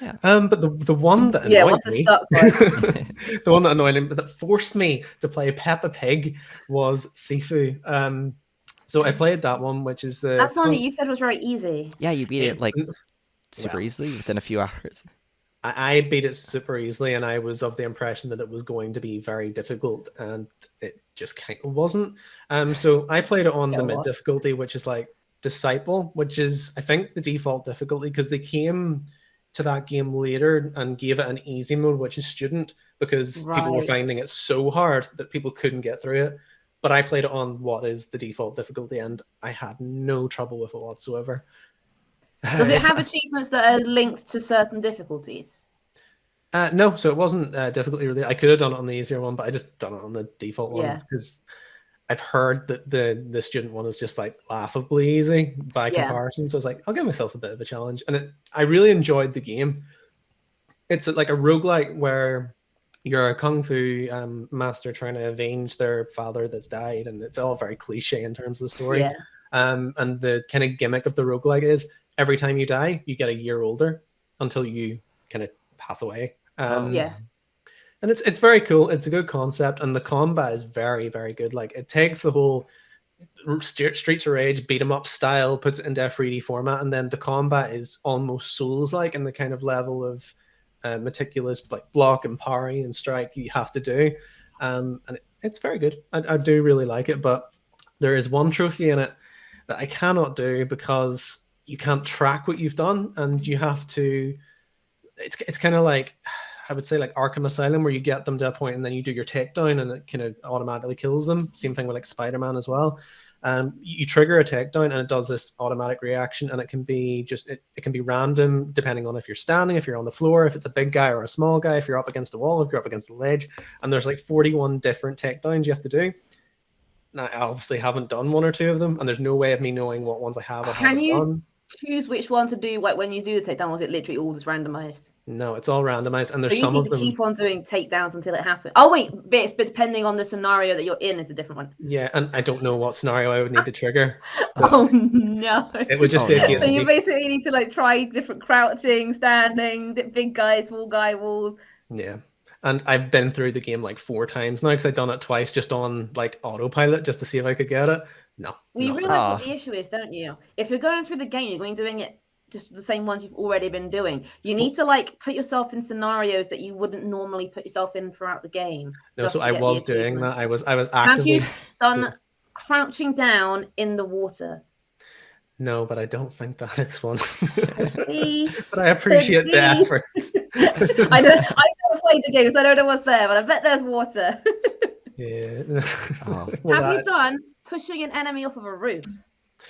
Yeah. But the one that annoyed me, the one that annoyed me, that forced me to play Peppa Pig was Sifu. So I played that one, which is the. That's the one that you said was very easy. Yeah, you beat it like super easily within a few hours. I beat it super easily, and I was of the impression that it was going to be very difficult, and it just kind of wasn't. So I played it on the mid difficulty, which is like Disciple, which is I think the default difficulty because they came to that game later and gave it an easy mode, which is student, because people were finding it so hard that people couldn't get through it. But I played it on what is the default difficulty, and I had no trouble with it whatsoever. Does it have achievements that are linked to certain difficulties? No, so it wasn't difficulty really. I could have done it on the easier one, but I just done it on the default one because I've heard that the student one is just like laughably easy by comparison. So I was like, I'll give myself a bit of a challenge. And I really enjoyed the game. It's like a roguelike where you're a kung fu master trying to avenge their father that's died. And it's all very cliche in terms of the story. Yeah. And the kind of gimmick of the roguelike is every time you die, you get a year older until you kind of pass away. And it's very cool. It's a good concept, and the combat is very, very good. Like it takes the whole Streets of Rage beat 'em up style, puts it into a 3D format, and then the combat is almost Souls-like in the kind of level of meticulous like block and parry and strike you have to do. And it's very good. I do really like it, but there is one trophy in it that I cannot do because you can't track what you've done, and you have to. It's kind of like. I would say like Arkham Asylum, where you get them to a point and then you do your takedown and it kind of automatically kills them. Same thing with like Spider-Man as well. You trigger a takedown and it does this automatic reaction, and it can be just it can be random depending on if you're standing, if you're on the floor, if it's a big guy or a small guy, if you're up against the wall, if you're up against the ledge. And there's like 41 different takedowns you have to do. Now, I obviously haven't done 1 or 2 of them, and there's no way of me knowing what ones I have or haven't done. Choose which one to do, like when you do the takedown? Was it literally all just randomized? No, it's all randomized, and there's some of them. Keep on doing takedowns until it happens. Oh wait, but depending on the scenario that you're in is a different one. Yeah, and I don't know what scenario I would need to trigger. Oh no! It would just be a case. So you basically need to like try different crouching, standing, big guys, small guy walls. Yeah. And I've been through the game like 4 times now because I've done it twice just on like autopilot just to see if I could get it. No. Well, you realize what the issue is, don't you? If you're going through the game, you're doing it just the same ones you've already been doing. You need to like put yourself in scenarios that you wouldn't normally put yourself in throughout the game. No, so I was doing that. I was actively. Have you done crouching down in the water? No, but I don't think that it's one. See? But I appreciate the effort. I never played the game, so I don't know what's there, but I bet there's water. Yeah. Well, have you done pushing an enemy off of a roof?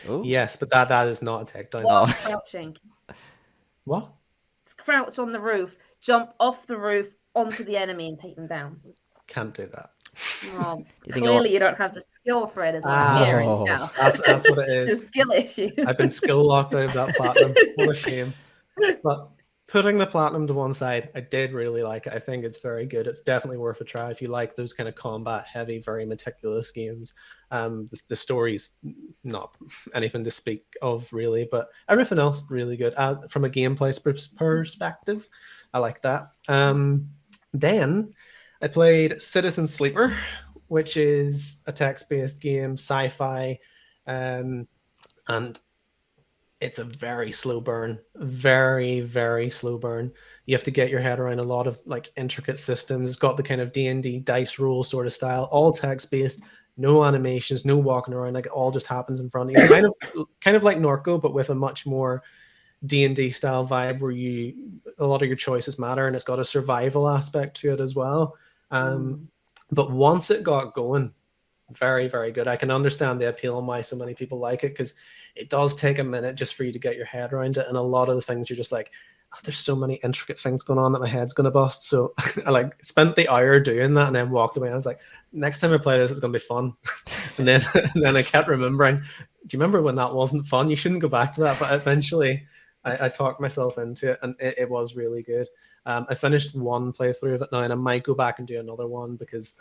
Ooh. Yes, but that is not a takedown. While crouching. What? Crouch on the roof, jump off the roof onto the enemy and take them down. Can't do that. Oh, clearly you don't have the skill for it as well. That's what it is. It's a skill issue. I've been skill locked out of that platinum. What a shame. But putting the platinum to one side, I did really like it. I think it's very good. It's definitely worth a try if you like those kind of combat heavy, very meticulous games. The story's not anything to speak of really, but everything else really good. From a gameplay perspective, I like that. Then I played Citizen Sleeper, which is a text-based game, sci-fi, and it's a very slow burn, very, very slow burn. You have to get your head around a lot of like intricate systems. It's got the kind of D&D dice roll sort of style, all text based, no animations, no walking around. Like it all just happens in front of you. Kind of like Norco, but with a much more D&D style vibe where a lot of your choices matter, and it's got a survival aspect to it as well. But once it got going, very, very good. I can understand the appeal and why so many people like it, because it does take a minute just for you to get your head around it. And a lot of the things you're just like, oh, there's so many intricate things going on that my head's going to bust. So I like spent the hour doing that and then walked away. I was like, next time I play this, it's going to be fun. And then I kept remembering, do you remember when that wasn't fun? You shouldn't go back to that. But eventually I talked myself into it, and it was really good. I finished one playthrough of it now, and I might go back and do another one because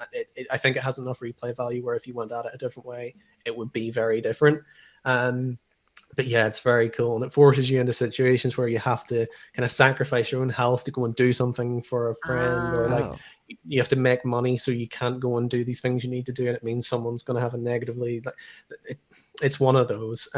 I think it has enough replay value where if you went at it a different way, it would be very different. But yeah, it's very cool, and it forces you into situations where you have to kind of sacrifice your own health to go and do something for a friend, or like you have to make money, so you can't go and do these things you need to do, and it means someone's going to have a negatively. It's one of those.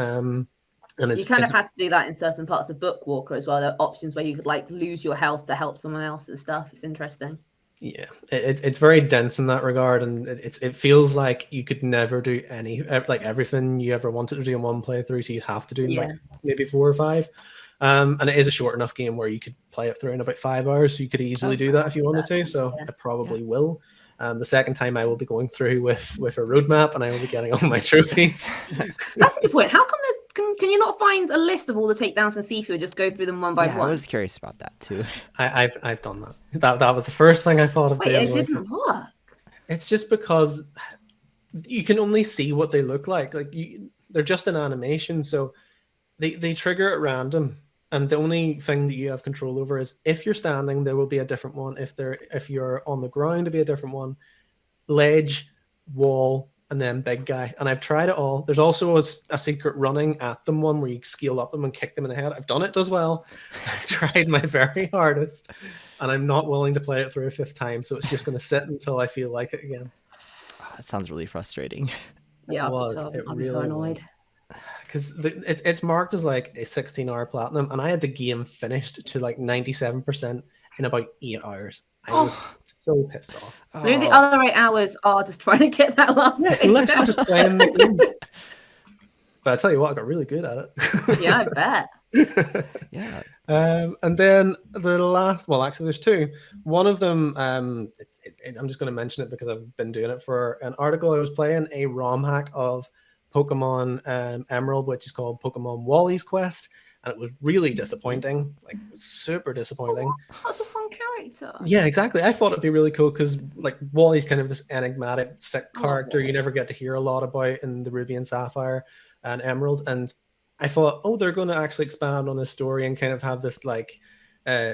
And you kind of had to do that in certain parts of Bookwalker as well. There are options where you could like lose your health to help someone else and stuff. It's interesting. Yeah, it's very dense in that regard, and it feels like you could never do everything you ever wanted to do in one playthrough, so you'd have to do like maybe 4 or 5. And it is a short enough game where you could play it through in about 5 hours, so you could easily do that if you wanted to. So I probably will. The second time I will be going through with a roadmap, and I will be getting all my trophies. That's a good point. How come can you not find a list of all the takedowns and see if you would just go through them one by one? I was curious about that too. I've done that. That was the first thing I thought of doing. It didn't work. It's just because you can only see what they look like. They're just an animation, so they trigger at random. And the only thing that you have control over is if you're standing, there will be a different one. If you're on the ground, it'll be a different one. Ledge, wall, and then big guy. And I've tried it all. There's also a secret running at them one where you scale up them and kick them in the head. I've done it as well. I've tried my very hardest, and I'm not willing to play it through a 5th time. So it's just going to sit until I feel like it again. Oh, that sounds really frustrating. Yeah, I'm so annoyed. Because it's marked as like a 16-hour platinum, and I had the game finished to like 97% in about 8 hours. I was so pissed off. Maybe the other 8 hours are just trying to get that last thing. Literally just playing the game. But I tell you what, I got really good at it. Yeah, I bet. Yeah. And then the last, well, actually, there's 2. One of them, I'm just going to mention it because I've been doing it for an article. I was playing a ROM hack of Pokemon Emerald, which is called Pokemon Wally's Quest, and it was really disappointing, like super disappointing. Such a fun character. Yeah, exactly. I thought it'd be really cool because like Wally's kind of this enigmatic, sick character you never get to hear a lot about in the Ruby and Sapphire and Emerald, and I thought, they're going to actually expand on this story and kind of have this like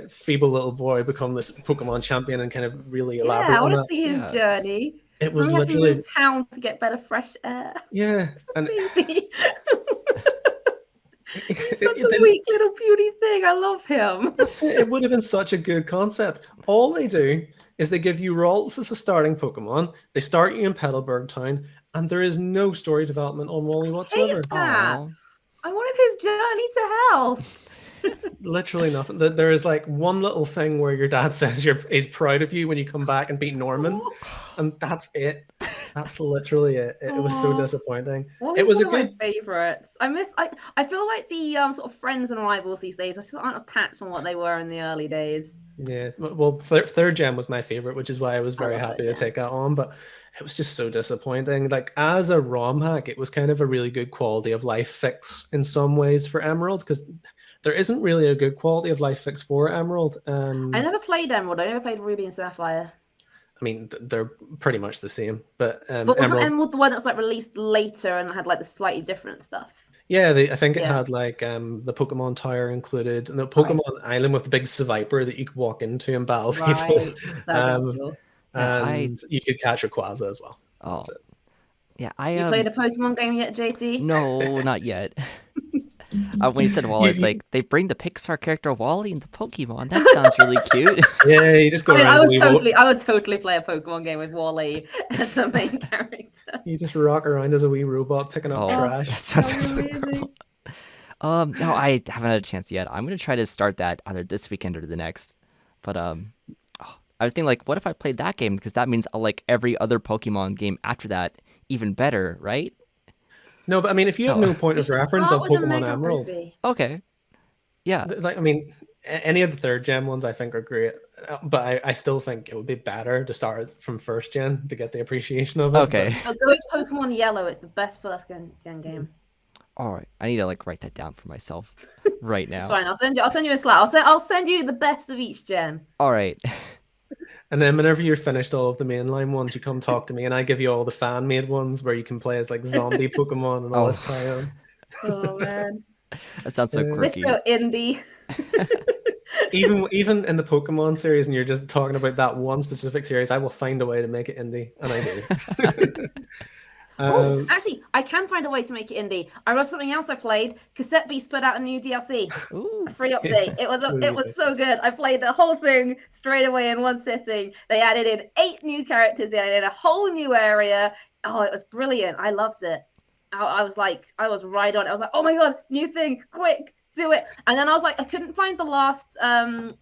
feeble little boy become this Pokemon champion and kind of really elaborate. Yeah, I want to see his journey. It was literally to town to get better fresh air. Yeah, and he's such a weak little beauty thing. I love him. It would have been such a good concept. All they do is they give you Ralts as a starting Pokemon. They start you in Petalburg Town, and there is no story development on Wally whatsoever. I wanted his journey to health. Literally nothing. There is like one little thing where your dad says he's proud of you when you come back and beat Norman, and that's it. That's literally it. It was so disappointing. It was one of my favorites. I feel like the sort of friends and rivals these days aren't attached on what they were in the early days. Yeah, well, third gen was my favorite, which is why I was very happy to take that on. But it was just so disappointing. Like as a ROM hack, it was kind of a really good quality of life fix in some ways for Emerald, because there isn't really a good quality of life fix for Emerald. I never played Emerald. I never played Ruby and Sapphire. I mean, they're pretty much the same. But was Emerald the one that was like released later and had like the slightly different stuff? Yeah, I think it Yeah. had like the Pokemon Tower included, and the Right. Pokemon Island with the big Sviper that you could walk into and battle people. Right. That was cool. Yeah, And you could catch Rayquaza as well. That's oh it. yeah, You played a Pokemon game yet, JT? no, not yet. When you said Wally, I was like, they bring the Pixar character Wally into Pokemon. That sounds really cute. Yeah, you just go I mean, around as a wee I would totally play a Pokemon game with Wally as the main character. you just rock around as a wee robot picking up Oh, trash. that sounds That was adorable. No, I haven't had a chance yet. I'm gonna try to start that either this weekend or the next. But I was thinking like, what if I played that game? Because that means I'll like every other Pokemon game after that even better, right? No, but I mean, if you have no point of reference Start of with a Pokemon Mega Emerald, Ruby. Okay. Yeah. like I mean, any of the third gen ones I think are great, but I still think it would be better to start from first gen to get the appreciation of it. Okay. Go with Pokemon Yellow. It's the best first gen game. All right. I need to like write that down for myself right now. It's fine. I'll send you a Slack. I'll send you the best of each gen. All right. And then whenever you're finished all of the mainline ones, you come talk to me, and I give you all the fan-made ones where you can play as like zombie Pokemon and all this kind of. Oh man, That sounds so quirky. Mr. Indie. Even in the Pokemon series, and you're just talking about that one specific series, I will find a way to make it indie, and I do. Actually, I can find a way to make it indie. I wrote something else I played. Cassette Beast put out a new DLC, Ooh. a free update. It was so good. I played the whole thing straight away in one sitting. They added in 8 new characters. They added in a whole new area. Oh, it was brilliant. I loved it. I was right on it. I was like, oh my god, new thing, quick, do it. And then I was like, I couldn't find the last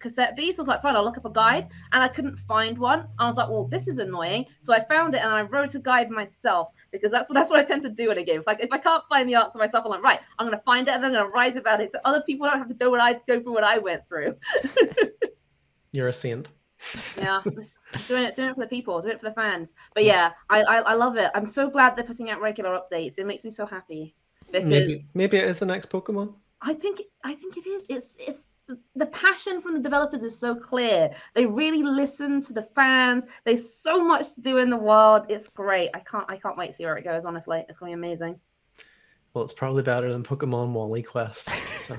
Cassette Beast. I was like, fine, I'll look up a guide, and I couldn't find one. I was like, well, this is annoying. So I found it, and I wrote a guide myself, because that's what I tend to do in a game. If I can't find the answer myself, I'm like, right, I'm gonna find it, and then I'm gonna write about it, so other people don't have to go through what I went through. You're a saint. Yeah, doing it for the people, doing it for the fans. But yeah, I love it. I'm so glad they're putting out regular updates. It makes me so happy, because maybe it is the next Pokemon. I think it is. It's the passion from the developers is so clear. They really listen to the fans. There's so much to do in the world. It's great. I can't wait to see where it goes. Honestly, it's gonna be amazing. Well, it's probably better than Pokemon Wally Quest. So.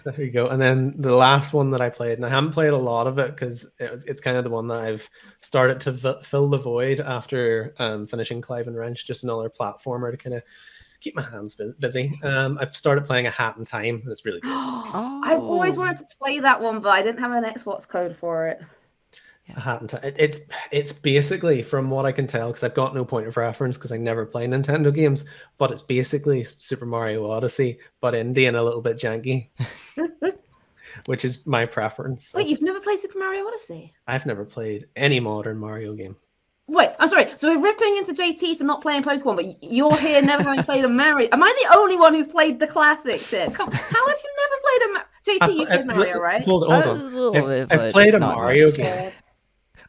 There you go. And then the last one that I played, and I haven't played a lot of it because it's kind of the one that I've started to fill the void after finishing Clive N Wrench, just another platformer to kind of keep my hands busy. I've started playing A Hat in Time, and it's really good. I've always wanted to play that one, but I didn't have an Xbox code for it. A Hat in Time. It's basically, from what I can tell, because I've got no point of reference because I never play Nintendo games, but it's basically Super Mario Odyssey, but indie and a little bit janky, which is my preference. Wait, you've never played Super Mario Odyssey? I've never played any modern Mario game. Wait, I'm sorry. So we're ripping into JT for not playing Pokemon, but you're here never having played a Mario. Am I the only one who's played the classics here? How have you never played a JT, you played Mario, right? Hold A on. little bit, I've played a not Mario much. game.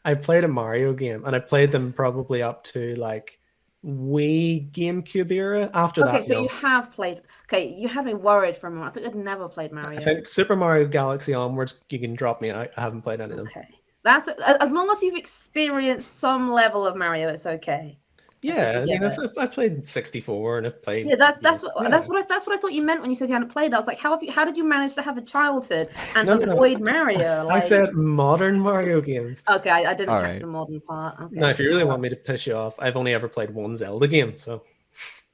I played a Mario game, and I played them probably up to like Wii GameCube era. After that, Okay, so no. you have played. Okay, you had me worried for a moment. I thought you'd never played Mario. I think Super Mario Galaxy onwards, you can drop me out. I haven't played any of them. Okay, that's as long as you've experienced some level of Mario, it's okay. Yeah, I mean, Yeah. I've played 64 and I've played. Yeah, that's what I thought you meant when you said you hadn't played. I was like, how did you manage to have a childhood and No. avoid Mario? I said modern Mario games. Okay, I didn't All catch right. the modern part. Okay. Now, if you really want me to piss you off, I've only ever played one Zelda game, so.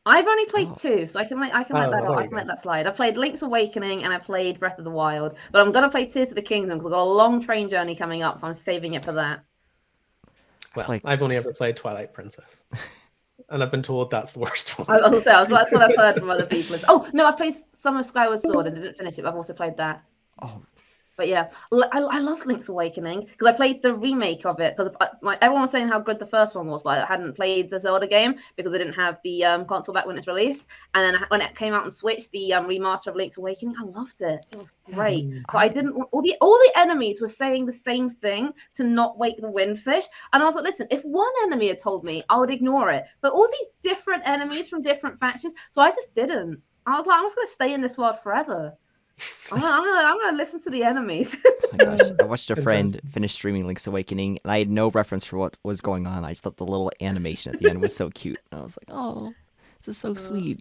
I've only played 2, so I can let that there go. I you can let that slide. I played Link's Awakening and I played Breath of the Wild, but I'm gonna play Tears of the Kingdom because I've got a long train journey coming up, so I'm saving it for that. Well, I've only ever played Twilight Princess. And I've been told that's the worst one. That's what I've heard from other people. Oh no, I've played some of Skyward Sword and didn't finish it. But I've also played that. Oh, But yeah, I loved Link's Awakening because I played the remake of it because everyone was saying how good the first one was, but I hadn't played the Zelda game because I didn't have the console back when it's released. And then when it came out on Switch, the remaster of Link's Awakening, I loved it. It was great. But I didn't. All the enemies were saying the same thing to not wake the windfish, and I was like, listen, if one enemy had told me, I would ignore it. But all these different enemies from different factions, so I just didn't. I was like, I'm just gonna stay in this world forever. I'm gonna listen to the enemies. oh my gosh. I watched a friend finish streaming Link's Awakening, and I had no reference for what was going on. I just thought the little animation at the end was so cute. And I was like, oh, this is so sweet.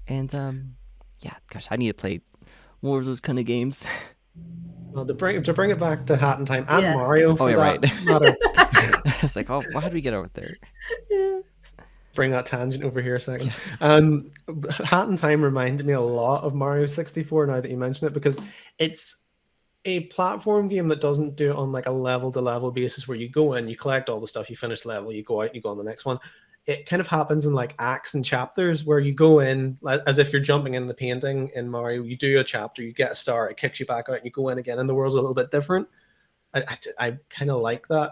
And yeah, gosh, I need to play more of those kind of games. Well, to bring it back to Hat in Time and Yeah. Mario for yeah, that right. matter. I was like, oh, why did we get over there? Bring that tangent over here a second. Yes. Hat in Time reminded me a lot of Mario 64 now that you mention it, because it's a platform game that doesn't do it on like a level to level basis where you go in, you collect all the stuff, you finish the level, you go out, and you go on the next one. It kind of happens in like acts and chapters where you go in as if you're jumping in the painting in Mario. You do a chapter, you get a star, it kicks you back out, and you go in again, and the world's a little bit different. I kind of like that.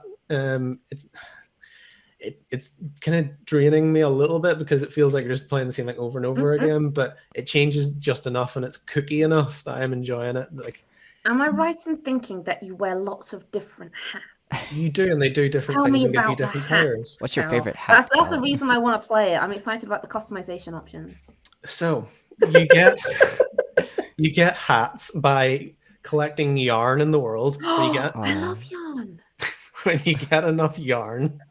It's kind of draining me a little bit because it feels like you're just playing the same thing over and over again, but it changes just enough and it's cookie enough that I'm enjoying it. Like, am I right in thinking that you wear lots of different hats? you do, and they do different Tell things me and give you about the different hat. powers. What's your Cal. favorite hat? That's the Cal? reason I want to play it. I'm excited about the customization options. So you get you get hats by collecting yarn in the world. When you get I love yarn. when you get enough yarn,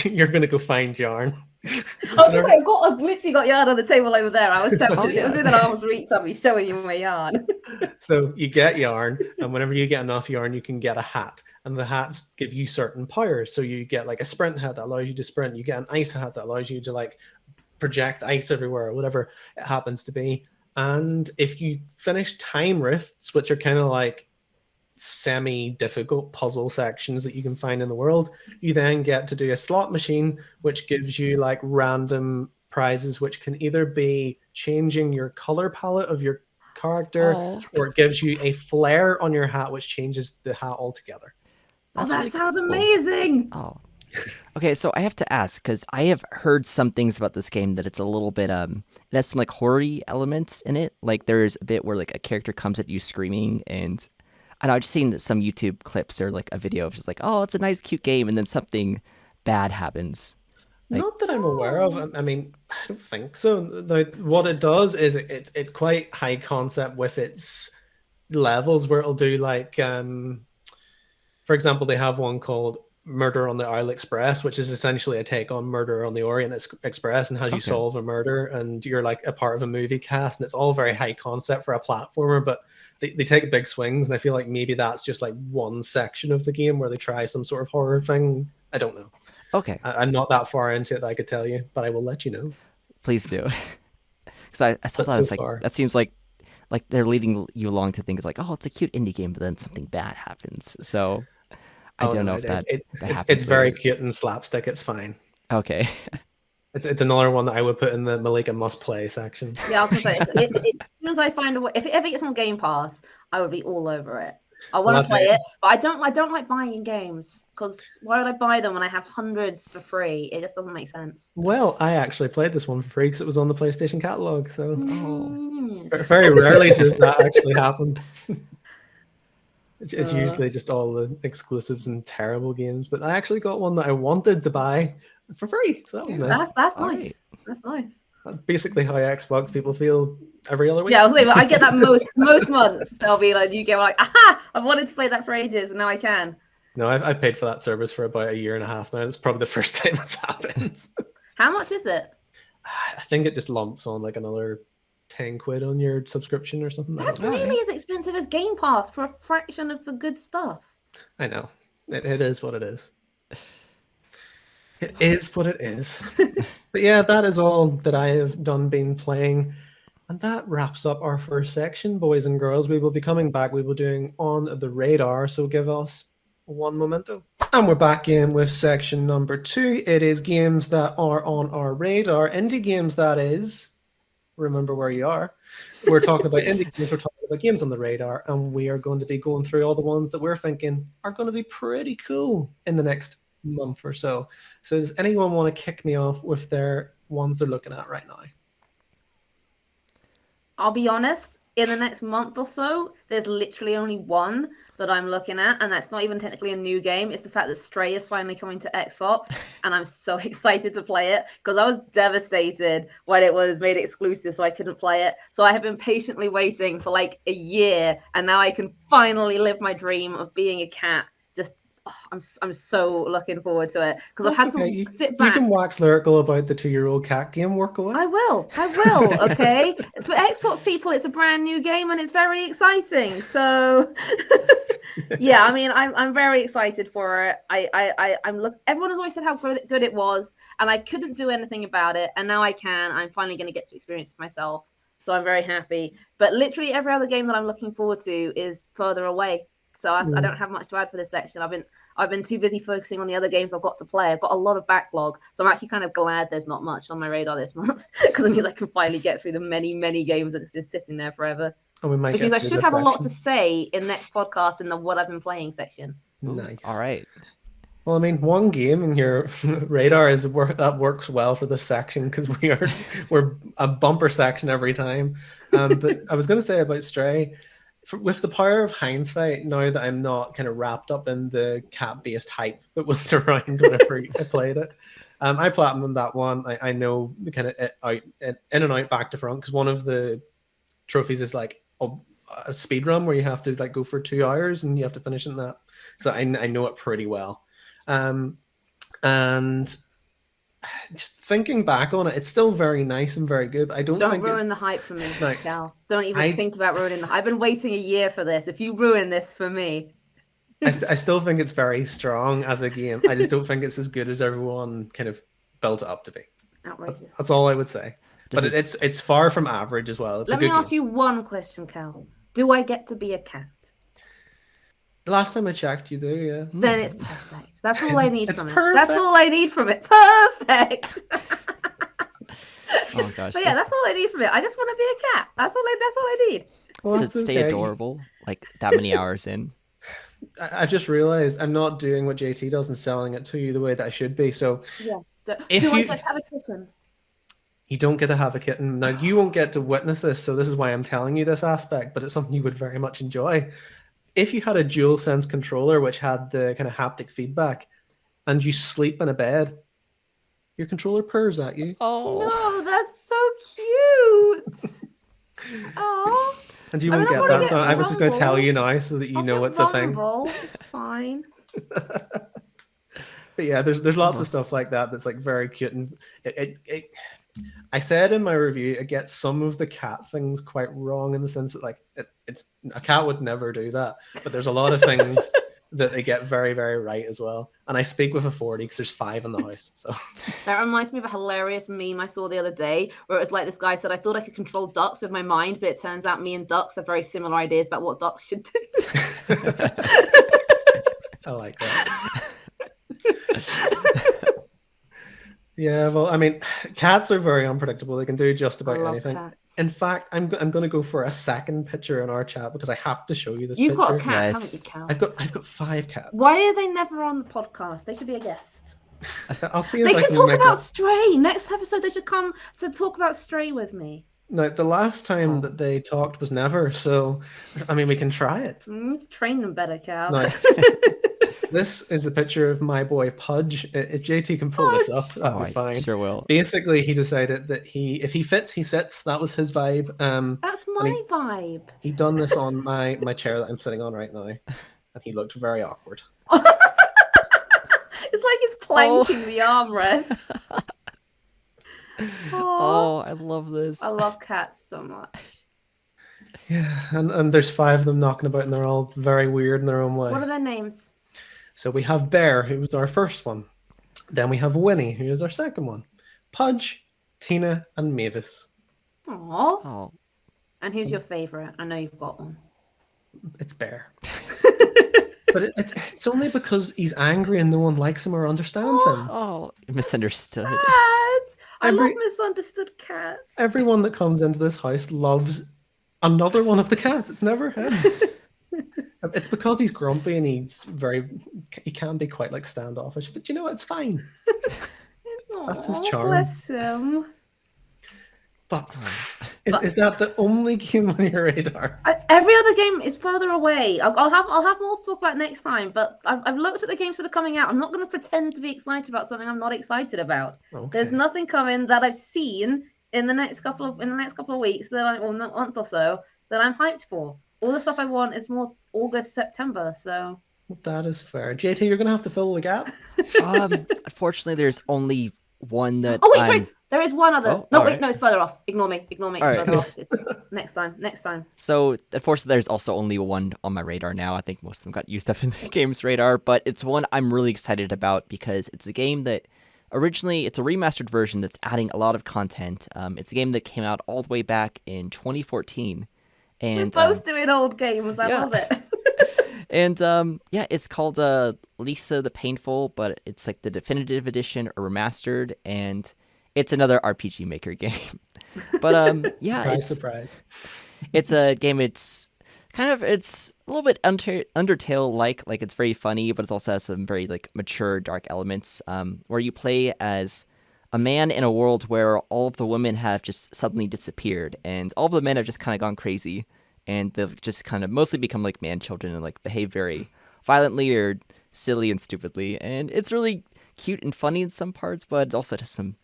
you're gonna go find yarn. I've literally got yarn on the table over there. I was tempted. Oh, It was yeah. within arm's reach of me showing you my yarn. So you get yarn, and whenever you get enough yarn, you can get a hat. And the hats give you certain powers. So you get like a sprint hat that allows you to sprint. You get an ice hat that allows you to like project ice everywhere, or whatever it happens to be. And if you finish time rifts, which are kind of like semi-difficult puzzle sections that you can find in the world, you then get to do a slot machine, which gives you like random prizes, which can either be changing your color palette of your character, or it gives you a flare on your hat, which changes the hat altogether. That's that really sounds cool. amazing. Oh. Okay, so I have to ask, because I have heard some things about this game that it's a little bit it has some like horror elements in it. Like there's a bit where like a character comes at you screaming, and I know I've just seen some YouTube clips or like a video of just like, oh, it's a nice cute game, and then something bad happens. Like, not that I'm aware of. I mean, I don't think so. Like, what it does is it's quite high concept with its levels, where it'll do like for example, they have one called Murder on the Owl Express, which is essentially a take on Murder on the Orient Express, and how you solve a murder, and you're like a part of a movie cast, and it's all very high concept for a platformer, but they take big swings, and I feel like maybe that's just like one section of the game where they try some sort of horror thing. I don't know. okay, I'm not that far into it that I could tell you, but I will let you know. please do. Because I saw But that, so it's like far, that seems like they're leading you along to think it's like, oh, it's a cute indie game, but then something bad happens. So I don't know if that happens. It's very later. cute and slapstick. It's fine. Okay. It's another one that I would put in the Melika must play section. Yeah, I was gonna say, as soon as I find a way, if it ever gets on Game Pass, I would be all over it. I want to play it, but I don't like buying games, because why would I buy them when I have hundreds for free? It just doesn't make sense. Well, I actually played this one for free because it was on the PlayStation catalog. So very Oh. rarely does that actually happen. It's usually just all the exclusives and terrible games. But I actually got one that I wanted to buy for free, so that was nice. That's All nice. right. That's nice. That's basically how Xbox people feel every other week. Yeah, I was saying, I get that most months. They'll be like, you get like, aha! I've wanted to play that for ages, and now I can. No, I've paid for that service for about a year and a half now. It's probably the first time it's happened. How much is it? I think it just lumps on like another 10 quid on your subscription or something. That's know. nearly as expensive as Game Pass for a fraction of the good stuff. I know. It is what it is. It is what it is. But yeah, that is all that I have been playing. And that wraps up our first section, boys and girls. We will be coming back. We will be doing On the Radar, so give us one momento. And we're back in with section number 2. It is games that are on our radar. Indie games, that is. Remember where you are. We're talking about indie games. We're talking about games on the radar. And we are going to be going through all the ones that we're thinking are going to be pretty cool in the next month or so. So does anyone want to kick me off with their ones they're looking at right now? I'll be honest, in the next month or so, there's literally only one that I'm looking at, and that's not even technically a new game. It's the fact that Stray is finally coming to Xbox, and I'm so excited to play it, because I was devastated when it was made exclusive, so I couldn't play it. So I have been patiently waiting for like a year, and now I can finally live my dream of being a cat, just I'm so looking forward to it because I've That's had okay. to sit You back. can wax lyrical about the 2-year-old cat game. Work away. I will. Okay. For Xbox people, it's a brand new game and it's very exciting. So, yeah, I mean, I'm very excited for it. Everyone has always said how good it was, and I couldn't do anything about it, and now I can. I'm finally going to get to experience it myself. So I'm very happy. But literally every other game that I'm looking forward to is further away. So I don't have much to add for this section. I've been too busy focusing on the other games I've got to play. I've got a lot of backlog, so I'm actually kind of glad there's not much on my radar this month because it means I can finally get through the many games that have been sitting there forever. And we might Which get means I through should this have a lot to section. say in next podcast in the what I've been playing section. Nice. All right. Well, I mean, one game in your radar that works well for this section because we're a bumper section every time. But I was going to say about Stray, with the power of hindsight, now that I'm not kind of wrapped up in the cat-based hype that was around whenever I played it, I platinumed that one. I know the kind of in and out, back to front, because one of the trophies is like a speed run where you have to like go for 2 hours and you have to finish in that. So I know it pretty well. And just thinking back on it, it's still very nice and very good. But I don't think ruin the hype for me, No, Cal. Don't even think about ruining the hype. I've been waiting a year for this. If you ruin this for me. I still think it's very strong as a game. I just don't think it's as good as everyone kind of built it up to be. Outrageous. That's all I would say. But it's far from average as well. It's Let me ask you one question, Cal. Do I get to be a cat? The last time I checked, you do, yeah. Then it's perfect. That's all I need from it. Perfect. That's all I need from it. Perfect. Oh gosh. But yeah, that's all I need from it. I just want to be a cat. That's all I need. Well, Does it stay adorable like that many hours in? I've just realized I'm not doing what JT does and selling it to you the way that I should be. So yeah. If do I you- get to have a kitten? you don't get to have a kitten. Now, you won't get to witness this, so this is why I'm telling you this aspect, but it's something you would very much enjoy. If you had a DualSense controller which had the kind of haptic feedback and you sleep in a bed, your controller purrs at you. Oh. No, that's so cute. Oh. And you won't get that, so I was just going to tell you now so that you I'll know get it's a thing. vulnerable. It's fine. But yeah, there's lots of stuff like that that's like very cute, and it I said in my review it gets some of the cat things quite wrong in the sense that like it's a cat would never do that, but there's a lot of things that they get very, very right as well. And I speak with authority because there's 5 in the house. So that reminds me of a hilarious meme I saw the other day where it was like this guy said, I thought I could control ducks with my mind, but it turns out me and ducks have very similar ideas about what ducks should do. I like that. Yeah, well, I mean, cats are very unpredictable. They can do just about anything. Cats. In fact, I'm going to go for a second picture in our chat because I have to show you this You've picture. got a cat, Yes. haven't you, Cal? I've got 5 cats. Why are they never on the podcast? They should be a guest. I'll see if They I can can talk make about that. Stray. Next episode, they should come to talk about Stray with me. No, the last time that they talked was never. So, I mean, we can try it. Train them better, Cal. No. This is a picture of my boy Pudge. If JT can pull this up, that'll be fine. Sure will. Basically, he decided that if he fits, he sits. That was his vibe. That's my vibe. He done this on my chair that I'm sitting on right now, and he looked very awkward. It's like he's planking the armrest. Oh, I love this. I love cats so much. Yeah, and there's 5 of them knocking about, and they're all very weird in their own way. What are their names? So we have Bear, who was our first one. Then we have Winnie, who is our second one. Pudge, Tina, and Mavis. Aww. Oh. And who's your favourite? I know you've got one. It's Bear. But it's only because he's angry and no one likes him or understands him. Oh, misunderstood. I love misunderstood cats. Everyone that comes into this house loves another one of the cats. It's never him. It's because he's grumpy and he can be quite like standoffish, but you know what? It's fine. That's his charm. Bless him. But is that the only game on your radar? Every other game is further away. I'll have more to talk about next time. But I've looked at the games that are coming out. I'm not going to pretend to be excited about something I'm not excited about. Okay. There's nothing coming that I've seen in the next couple of weeks or month or so that I'm hyped for. All the stuff I want is more August, September. So That is fair. JT, you're gonna have to fill the gap. Unfortunately, there's only one that Oh wait, I'm. sorry. There is one other. Oh, No, all wait, right. no, it's further off. Ignore me. Ignore me. It's All right. further off. It's next time. Next time. So, unfortunately, there's also only one on my radar now. I think most of them got used up in the game's radar, but it's one I'm really excited about because it's a game that originally it's a remastered version that's adding a lot of content. It's a game that came out all the way back in 2014, and We're both doing old games. I yeah. love it. And yeah, it's called Lisa the Painful, but it's like the definitive edition or remastered, and it's another RPG Maker game. But yeah, Surprise. it's a game. It's a little bit Undertale like it's very funny, but it also has some very like mature dark elements. Where you play as a man in a world where all of the women have just suddenly disappeared, and all of the men have just kind of gone crazy, and they've just kind of mostly become like man children and like behave very violently or silly and stupidly. And it's really cute and funny in some parts, but it also has some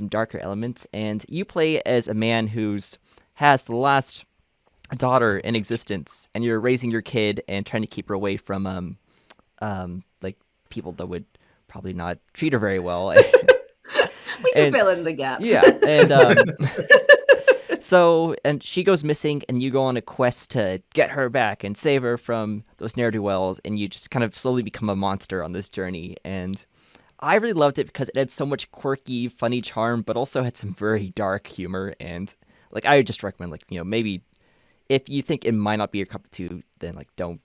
darker elements. And you play as a man has the last daughter in existence, and you're raising your kid and trying to keep her away from like people that would probably not treat her very well. We can fill in the gap. Yeah, and and she goes missing, and you go on a quest to get her back and save her from those ne'er-do-wells, and you just kind of slowly become a monster on this journey. And I really loved it because it had so much quirky, funny charm, but also had some very dark humor. And like, I would just recommend, like, maybe if you think it might not be your cup of tea, then like don't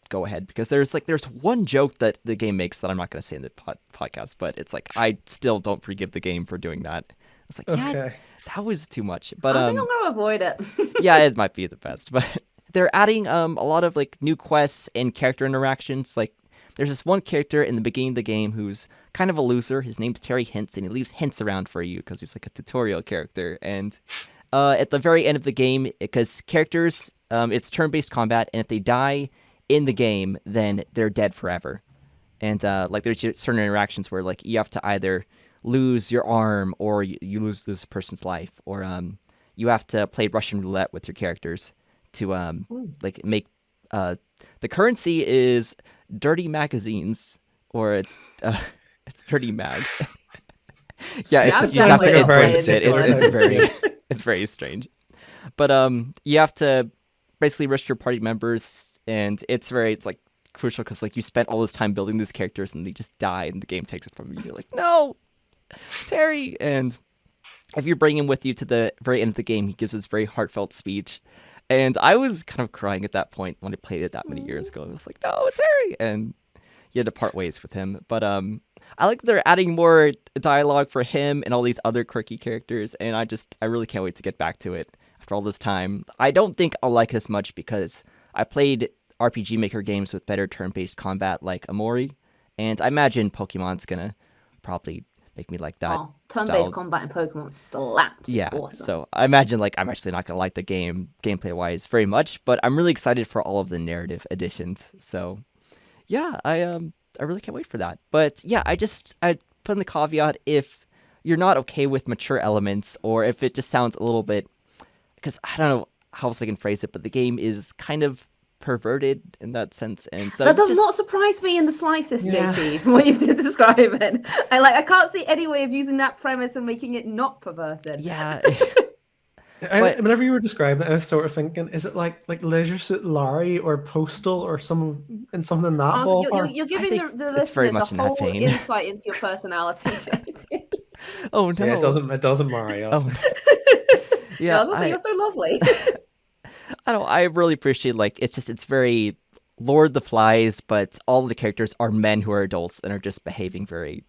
go ahead, because there's one joke that the game makes that I'm not going to say in the podcast, but it's like I still don't forgive the game for doing that. It's like, yeah, that was too much. But I think I'm gonna avoid it. yeah, it might be the best. But they're adding a lot of like new quests and character interactions. Like there's this one character in the beginning of the game who's kind of a loser. His name's Terry Hints, and he leaves hints around for you because he's like a tutorial character. And at the very end of the game, because characters, it's turn-based combat, and if they die in the game, then they're dead forever. And like there's certain interactions where like you have to either lose your arm, or you lose a person's life, or you have to play Russian roulette with your characters to like make the currency is dirty magazines, or it's dirty mags. Yeah, you just have to embrace it. It's very strange. But you have to basically risk your party members, and it's like crucial because like you spent all this time building these characters and they just die and the game takes it from you. You're like, no, Terry. And if you bring him with you to the very end of the game, he gives this very heartfelt speech. And I was kind of crying at that point when I played it that many years ago. I was like, no, Terry. And you had to part ways with him. But I like they're adding more dialogue for him and all these other quirky characters. And I really can't wait to get back to it after all this time. I don't think I'll like it as much because I played RPG Maker games with better turn-based combat like Amori. And I imagine Pokemon's going to probably make me like that. Turn-based combat in Pokemon slaps. Yeah, awesome. So I imagine like I'm actually not gonna like the game gameplay-wise very much, but I'm really excited for all of the narrative additions. So yeah, I really can't wait for that. But yeah, I put in the caveat if you're not okay with mature elements, or if it just sounds a little bit, because I don't know how else I can phrase it, but the game is kind of perverted in that sense, and so that does not surprise me in the slightest, JT, from what you've described it. I can't see any way of using that premise and making it not perverted. Yeah. Whenever you were describing it, I was sort of thinking, is it like Leisure Suit Larry or Postal or something in that ballpark? You're giving the listeners a whole insight into your personality. Oh no! Yeah, it doesn't Mario. Oh. Yeah, you're so lovely. I really appreciate it's very Lord of the Flies, but all the characters are men who are adults and are just behaving very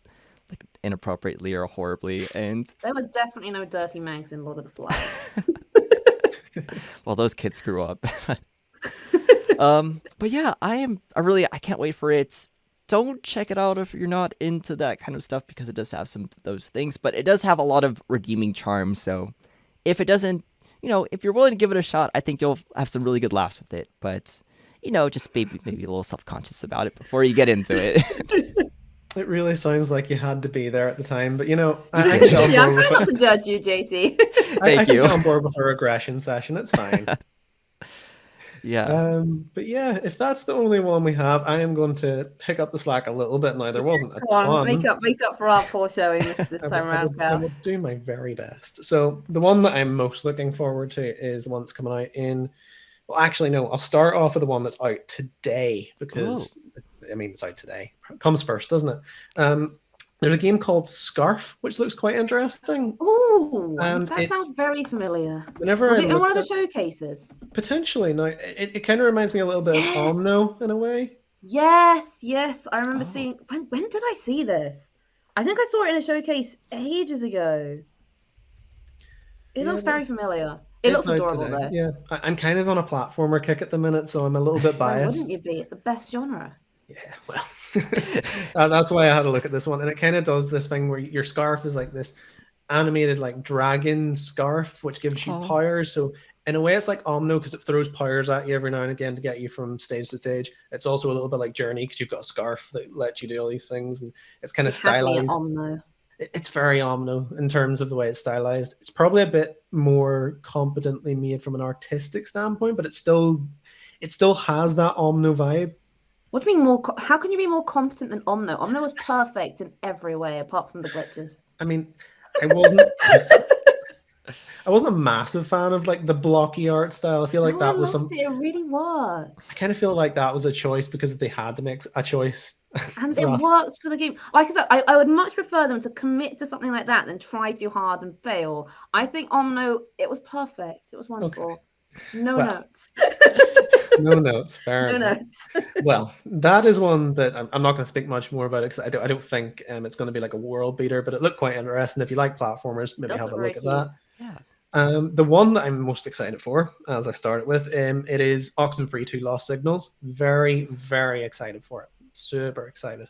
like inappropriately or horribly. And there were definitely no dirty mags in Lord of the Flies. Well, those kids grew up. But yeah, I can't wait for it. Don't check it out if you're not into that kind of stuff, because it does have some of those things, but it does have a lot of redeeming charm. So if it doesn't, if you're willing to give it a shot, I think you'll have some really good laughs with it. But, just maybe a little self-conscious about it before you get into it. It really sounds like you had to be there at the time, but I'm not to judge you, JT. Thank you. I can get on board with a regression session. It's fine. Yeah. But yeah, if that's the only one we have, I am going to pick up the slack a little bit now. There wasn't a Come on, ton. make up for our poor showing this I time will, around, I Cal. will do my very best. So the one that I'm most looking forward to is the one that's coming out in. Well, actually, no. I'll start off with the one that's out today because I mean it's out today. It comes first, doesn't it? There's a game called Scarf, which looks quite interesting. Ooh, And that sounds very familiar. whenever Was I it in one of looked the at showcases? potentially now, it kind of reminds me a little bit Yes. of Omno in a way. Yes. I remember Oh. seeing. When did I see this? I think I saw it in a showcase ages ago. It Yeah, looks but very familiar. It it's looks out adorable today. though. Yeah, I'm kind of on a platformer kick at the minute, so I'm a little bit Why biased. wouldn't you be? It's the best genre. Yeah, well, that's why I had a look at this one, and it kind of does this thing where your scarf is like this animated like dragon scarf, which gives you Oh. powers. So in a way, it's like Omno because it throws powers at you every now and again to get you from stage to stage. It's also a little bit like Journey because you've got a scarf that lets you do all these things, and it's kind of It had me at stylized. Omno. It's very Omno in terms of the way it's stylized. It's probably a bit more competently made from an artistic standpoint, but it still has that Omno vibe. What do you mean more? How can you be more competent than Omno? Omno was perfect in every way apart from the glitches. I mean, I wasn't a massive fan of like the blocky art style. I feel like No, that I was loved it. It really worked. I kind of feel like that was a choice because they had to make a choice. And it worked for the game. Like I said, I would much prefer them to commit to something like that than try too hard and fail. I think Omno, it was perfect. It was wonderful. No notes. No notes. Fair No enough. notes. Well, that is one that I'm not going to speak much more about it because I don't think it's going to be like a world beater, but it looked quite interesting. If you like platformers, maybe have a look at that. Yeah. The one that I'm most excited for, as I started with, it is Oxenfree 2 Lost Signals. Very, very excited for it. Super excited.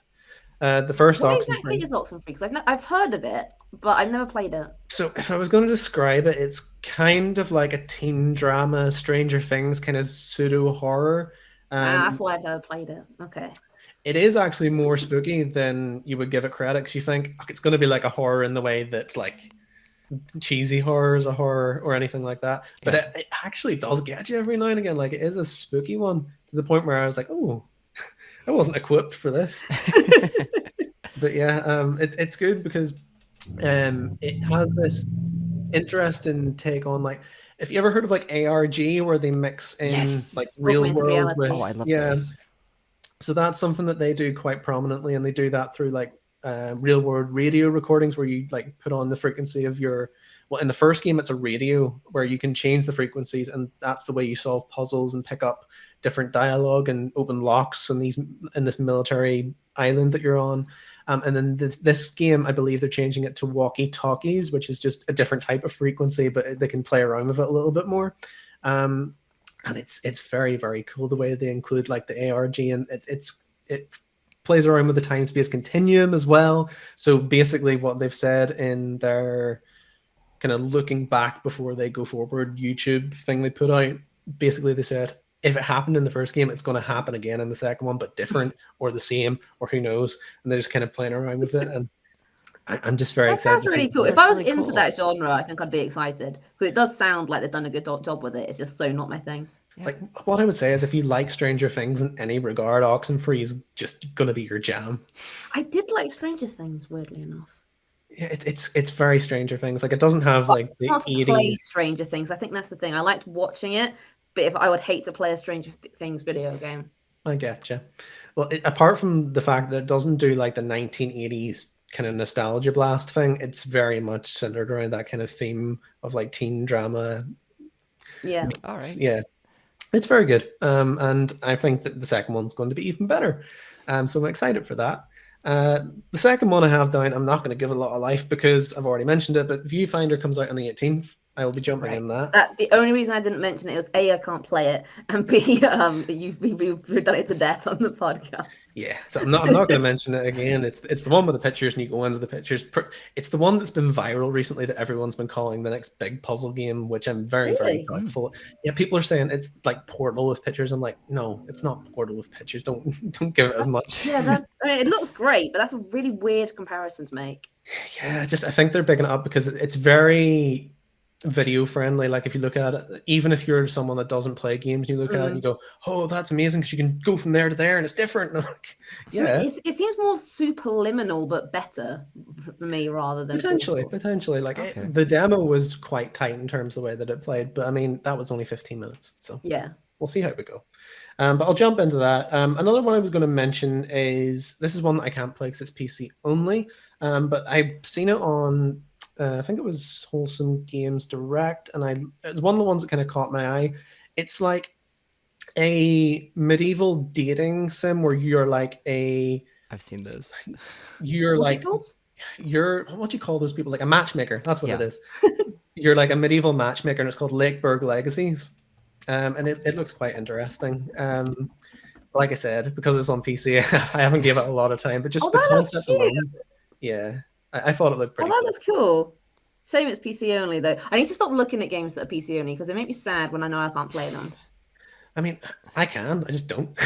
The first What Oxenfree. exactly is Oxenfree? Because I've heard of it, but I've never played it. So if I was going to describe it, it's kind of like a teen drama, Stranger Things kind of pseudo horror. That's why I've never played it. Okay. It is actually more spooky than you would give it credit because you think it's going to be like a horror in the way that like cheesy horror is a horror or anything like that. But it actually does get you every now and again. Like it is a spooky one to the point where I was like, oh, I wasn't equipped for this. But yeah, it's good because it has this interesting take on like if you ever heard of like ARG where they mix in like real world with I love those. So that's something that they do quite prominently, and they do that through like real world radio recordings where you like put on the frequency of your in the first game it's a radio where you can change the frequencies, and that's the way you solve puzzles and pick up different dialogue and open locks in this military island that you're on. And then this game, I believe they're changing it to walkie-talkies, which is just a different type of frequency, but they can play around with it a little bit more. And it's very, very cool the way they include like the ARG, and it plays around with the time-space continuum as well. So basically what they've said in their kind of looking back before they go forward YouTube thing they put out, basically they said, if it happened in the first game, it's going to happen again in the second one, but different or the same, or who knows. And they're just kind of playing around with it. And I'm just very excited. That's really cool. If I was into that genre, I think I'd be excited because it does sound like they've done a good job with it. It's just so not my thing. Like what I would say is if you like Stranger Things in any regard, Oxenfree is just going to be your jam. I did like Stranger Things, weirdly enough. Yeah, it's very Stranger Things. Like it doesn't have like the 80s. Play Stranger Things. I think that's the thing. I liked watching it, but if I would hate to play a Stranger Things video game. I getcha. Well, apart from the fact that it doesn't do like the 1980s kind of nostalgia blast thing, it's very much centered around that kind of theme of like teen drama. Yeah. All right. Yeah. It's very good. And I think that the second one's going to be even better. So I'm excited for that. The second one I have down, I'm not going to give it a lot of life because I've already mentioned it, but Viewfinder comes out on the 18th. I will be jumping in that. The only reason I didn't mention it was A, I can't play it, and B, we've done it to death on the podcast. Yeah, so I'm not going to mention it again. It's the one with the pictures, and you go into the pictures. It's the one that's been viral recently that everyone's been calling the next big puzzle game, which I'm very thankful. Yeah, people are saying it's like Portal with pictures. I'm like, no, it's not Portal with pictures. Don't give it as much. Yeah, it looks great, but that's a really weird comparison to make. Yeah, I think they're bigging it up because it's very video friendly. Like if you look at it, even if you're someone that doesn't play games, you look at it and you go, "Oh, that's amazing!" Because you can go from there to there, and it's different. Like, yeah, it seems more superliminal, but better for me rather than potentially. Like the demo was quite tight in terms of the way that it played, but I mean that was only 15 minutes, so yeah, we'll see how we go. But I'll jump into that. Another one I was going to mention is this is one that I can't play because it's PC only. But I've seen it on. I think it was Wholesome Games Direct, and it's one of the ones that kind of caught my eye. It's like a medieval dating sim where you're like I've seen this. You're What's like it called? you're what do you call those people? Like a matchmaker. That's what it is. You're like a medieval matchmaker, and it's called Lakeburg Legacies. And it looks quite interesting. Like I said, because it's on PC, I haven't given it a lot of time, but just the concept alone, yeah, I thought it looked pretty cool. That's cool. Shame it's PC only though. I need to stop looking at games that are PC only because they make me sad when I know I can't play them. I mean, I just don't.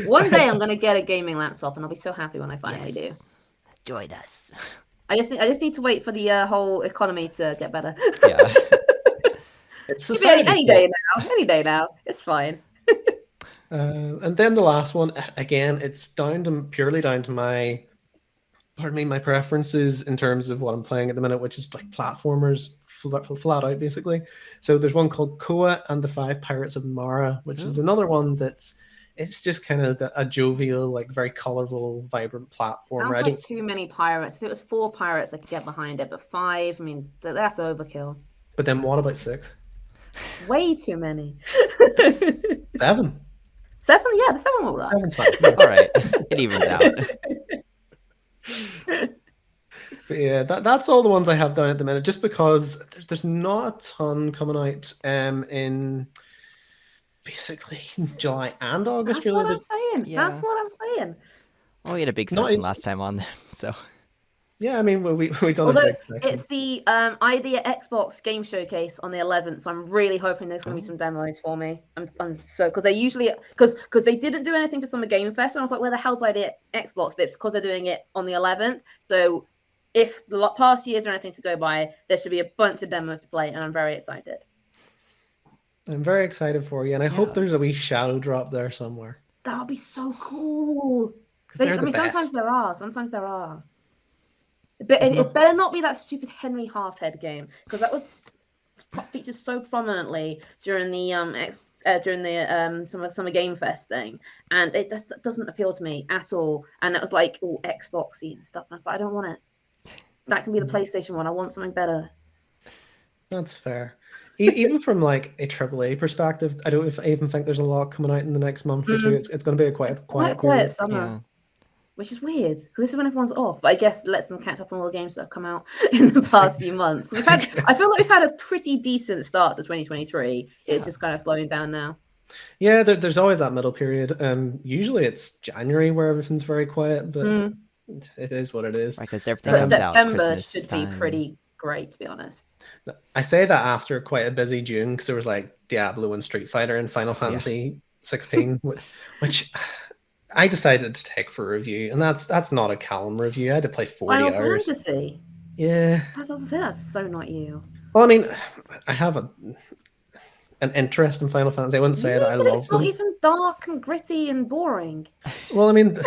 One day I'm gonna get a gaming laptop, and I'll be so happy when I finally do. Join us. I just need to wait for the whole economy to get better. Yeah. It's any day now. It's fine. And then the last one, again, it's purely down to my preferences in terms of what I'm playing at the minute, which is like platformers flat out, basically. So there's one called Koa and the Five Pirates of Mara, which is another one it's just kind of a jovial, like very colorful, vibrant platformer. Sounds like too many pirates. If it was 4 pirates, I could get behind it, but 5, I mean, that's overkill. But then what about 6? Way too many. 7. 7, yeah, the 7 will work. 7's fine. All right, it evens out. But yeah, that's all the ones I have down at the minute, just because there's not a ton coming out in basically July and August. That's really, what I'm saying. Yeah. That's what I'm saying. Well, we had a big session last time on them, so. Yeah, I mean, we done Although a big section. it's the Idea Xbox Game Showcase on the 11th, so I'm really hoping there's going to be some demos for me. I'm so because they usually because they didn't do anything for Summer Game Fest, and I was like, where the hell's Idea Xbox? But it's because they're doing it on the 11th. So if the past years are anything to go by, there should be a bunch of demos to play, and I'm very excited. I'm very excited for you, and I hope there's a wee shadow drop there somewhere. That would be so cool. They're the best. Sometimes there are. It better not be that stupid Henry Halfhead game, because that was featured so prominently during the Summer Game Fest thing, and it just doesn't appeal to me at all. And it was like all Xboxy and stuff. And I was like, I don't want it. That can be the PlayStation one. I want something better. That's fair. Even from like a AAA perspective, I even think there's a lot coming out in the next month or two. It's going to be a quiet summer. Yeah. Which is weird because this is when everyone's off. But I guess it lets them catch up on all the games that have come out in the past few months. I feel like we've had a pretty decent start to 2023. It's just kind of slowing down now. Yeah, there's always that middle period. Usually it's January where everything's very quiet, but it is what it is. Right, because everything But comes out September Christmas should time. be pretty great, to be honest. I say that after quite a busy June because there was like Diablo and Street Fighter and Final Fantasy 16, which I decided to take for review, and that's not a Callum review. I had to play 40 Final hours. Fantasy. Yeah. I was going to say that's so not you. Well, I mean, I have an interest in Final Fantasy. I wouldn't say that I love it's them. not even dark and gritty and boring. Well, I mean,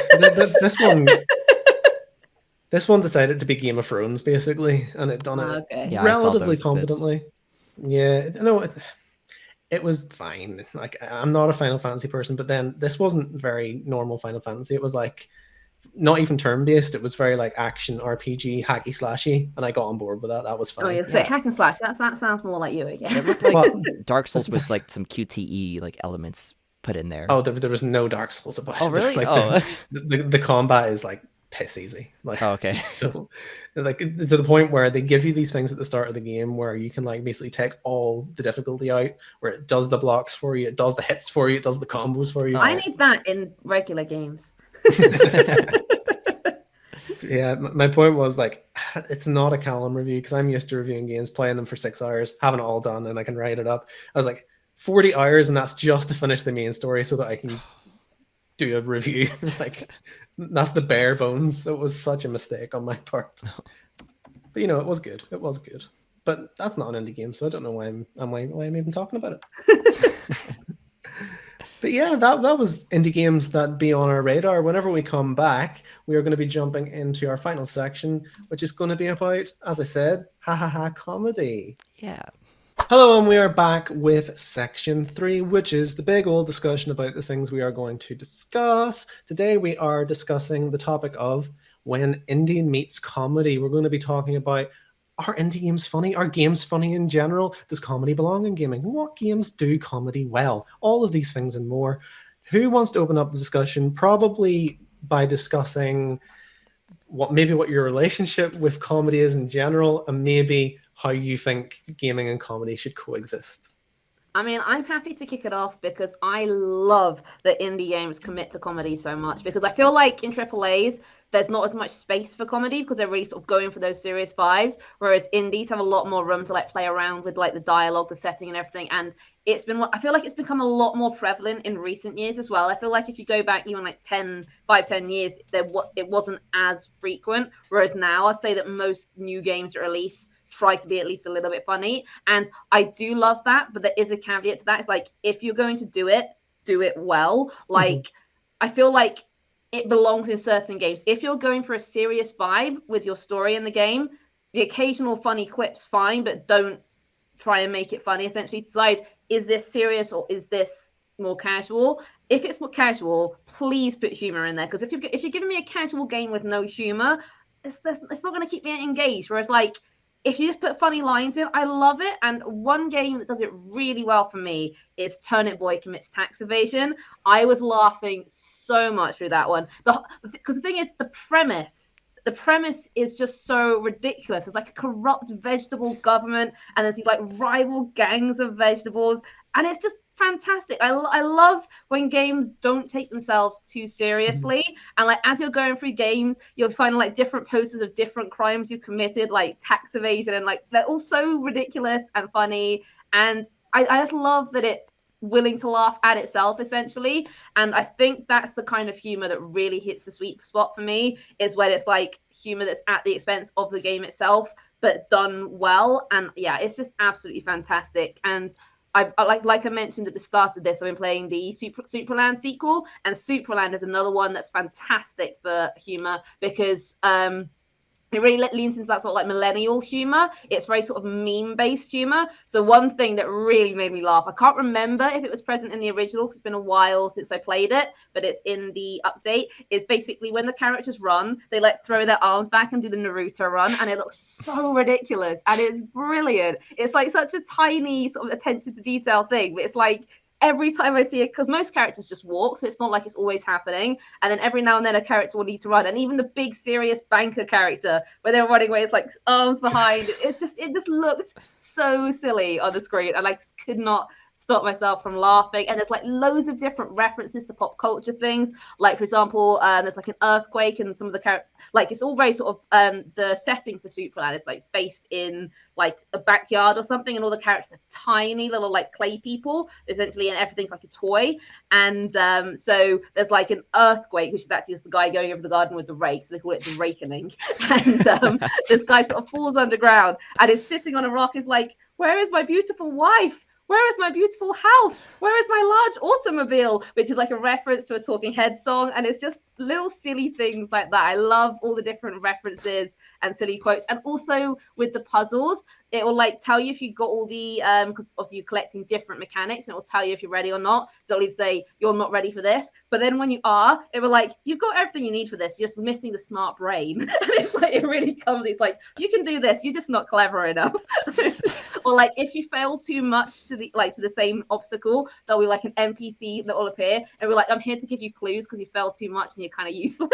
this one decided to be Game of Thrones basically, and it done it relatively competently. Yeah, no, it was fine. Like, I'm not a Final Fantasy person, but then this wasn't very normal Final Fantasy. It was like not even turn-based. It was very like action RPG, hacky slashy, and I got on board with that. That was fine. Oh, yeah, so hack and slash. That sounds more like you again. It looked like Dark Souls with like some QTE like elements put in there. Oh, there was no Dark Souls about it. Oh, really? Like, the combat is like piss easy. Like, okay. So like to the point where they give you these things at the start of the game where you can like basically take all the difficulty out, where it does the blocks for you, it does the hits for you, it does the combos for you. I need that in regular games. Yeah, my point was like, it's not a Callum review because I'm used to reviewing games, playing them for 6 hours, having it all done, and I can write it up. I was like 40 hours, and that's just to finish the main story so that I can do a review. Like, that's the bare bones. It was such a mistake on my part. But it was good. It was good. But that's not an indie game, so I don't know why I'm even talking about it. But yeah, that was indie games that be on our radar. Whenever we come back, we are going to be jumping into our final section, which is going to be about, as I said, comedy. Yeah. Hello, and we are back with section 3, which is the big old discussion about the things we are going to discuss. Today we are discussing the topic of when indie meets comedy. We're going to be talking about, are indie games funny? Are games funny in general? Does comedy belong in gaming? What games do comedy well? All of these things and more. Who wants to open up the discussion? Probably by discussing what your relationship with comedy is in general, and maybe how you think gaming and comedy should coexist. I mean, I'm happy to kick it off because I love that indie games commit to comedy so much, because I feel like in AAAs, there's not as much space for comedy because they're really sort of going for those serious vibes, whereas indies have a lot more room to like play around with like the dialogue, the setting and everything. And I feel like it's become a lot more prevalent in recent years as well. I feel like if you go back even like 10 years, it wasn't as frequent, whereas now I'd say that most new games that release try to be at least a little bit funny. And I do love that, but there is a caveat to that. It's like, if you're going to do it well. Like, I feel like it belongs in certain games. If you're going for a serious vibe with your story in the game, the occasional funny quip's fine, but don't try and make it funny. Essentially decide, is this serious or is this more casual? If it's more casual, please put humor in there, because if you're giving me a casual game with no humor, it's not going to keep me engaged. Whereas like, if you just put funny lines in, I love it. And one game that does it really well for me is Turnip Boy Commits Tax Evasion. I was laughing so much through that one. Because the thing is, the premise is just so ridiculous. It's like a corrupt vegetable government, and there's like rival gangs of vegetables, and it's just fantastic. I love when games don't take themselves too seriously, and like as you're going through games, you'll find like different posters of different crimes you've committed, like tax evasion, and like they're all so ridiculous and funny. And I just love that it willing to laugh at itself essentially. And I think that's the kind of humor that really hits the sweet spot for me, is when it's like humor that's at the expense of the game itself but done well. And yeah, it's just absolutely fantastic. And I like I mentioned at the start of this, I've been playing the Supraland sequel, and Supraland is another one that's fantastic for humor, because it really leans into that sort of like millennial humor. It's very sort of meme-based humor. So one thing that really made me laugh, I can't remember if it was present in the original because it's been a while since I played it, but it's in the update, is basically when the characters run, they like throw their arms back and do the Naruto run, and it looks so ridiculous and it's brilliant. It's like such a tiny sort of attention to detail thing, but it's like every time I see it, because most characters just walk, so it's not like it's always happening. And then every now and then a character will need to run. And even the big serious banker character, where they're running away, it's like arms behind. It just looked so silly on the screen. I like could not stop myself from laughing. And there's like loads of different references to pop culture things. Like, for example, there's like an earthquake, and some of the characters, like it's all very sort of the setting for Supraland is like based in like a backyard or something, and all the characters are tiny little like clay people essentially, and everything's like a toy. And so there's like an earthquake, which is actually just the guy going over the garden with the rake, so they call it the rakening. And this guy sort of falls underground and is sitting on a rock, is like, where is my beautiful wife? Where is my beautiful house? Where is my large automobile? Which is like a reference to a Talking Heads song. And it's just little silly things like that. I love all the different references and silly quotes. And also with the puzzles, it will like tell you if you got all the, because obviously you're collecting different mechanics, and it will tell you if you're ready or not. So it'll either say, you're not ready for this. But then when you are, it will like, you've got everything you need for this. You're just missing the smart brain. And it's like, it really comes, it's like, you can do this. You're just not clever enough. Or like if you fail too much to the same obstacle, there'll be like an NPC that will appear and we're like, I'm here to give you clues because you failed too much and you're kind of useless.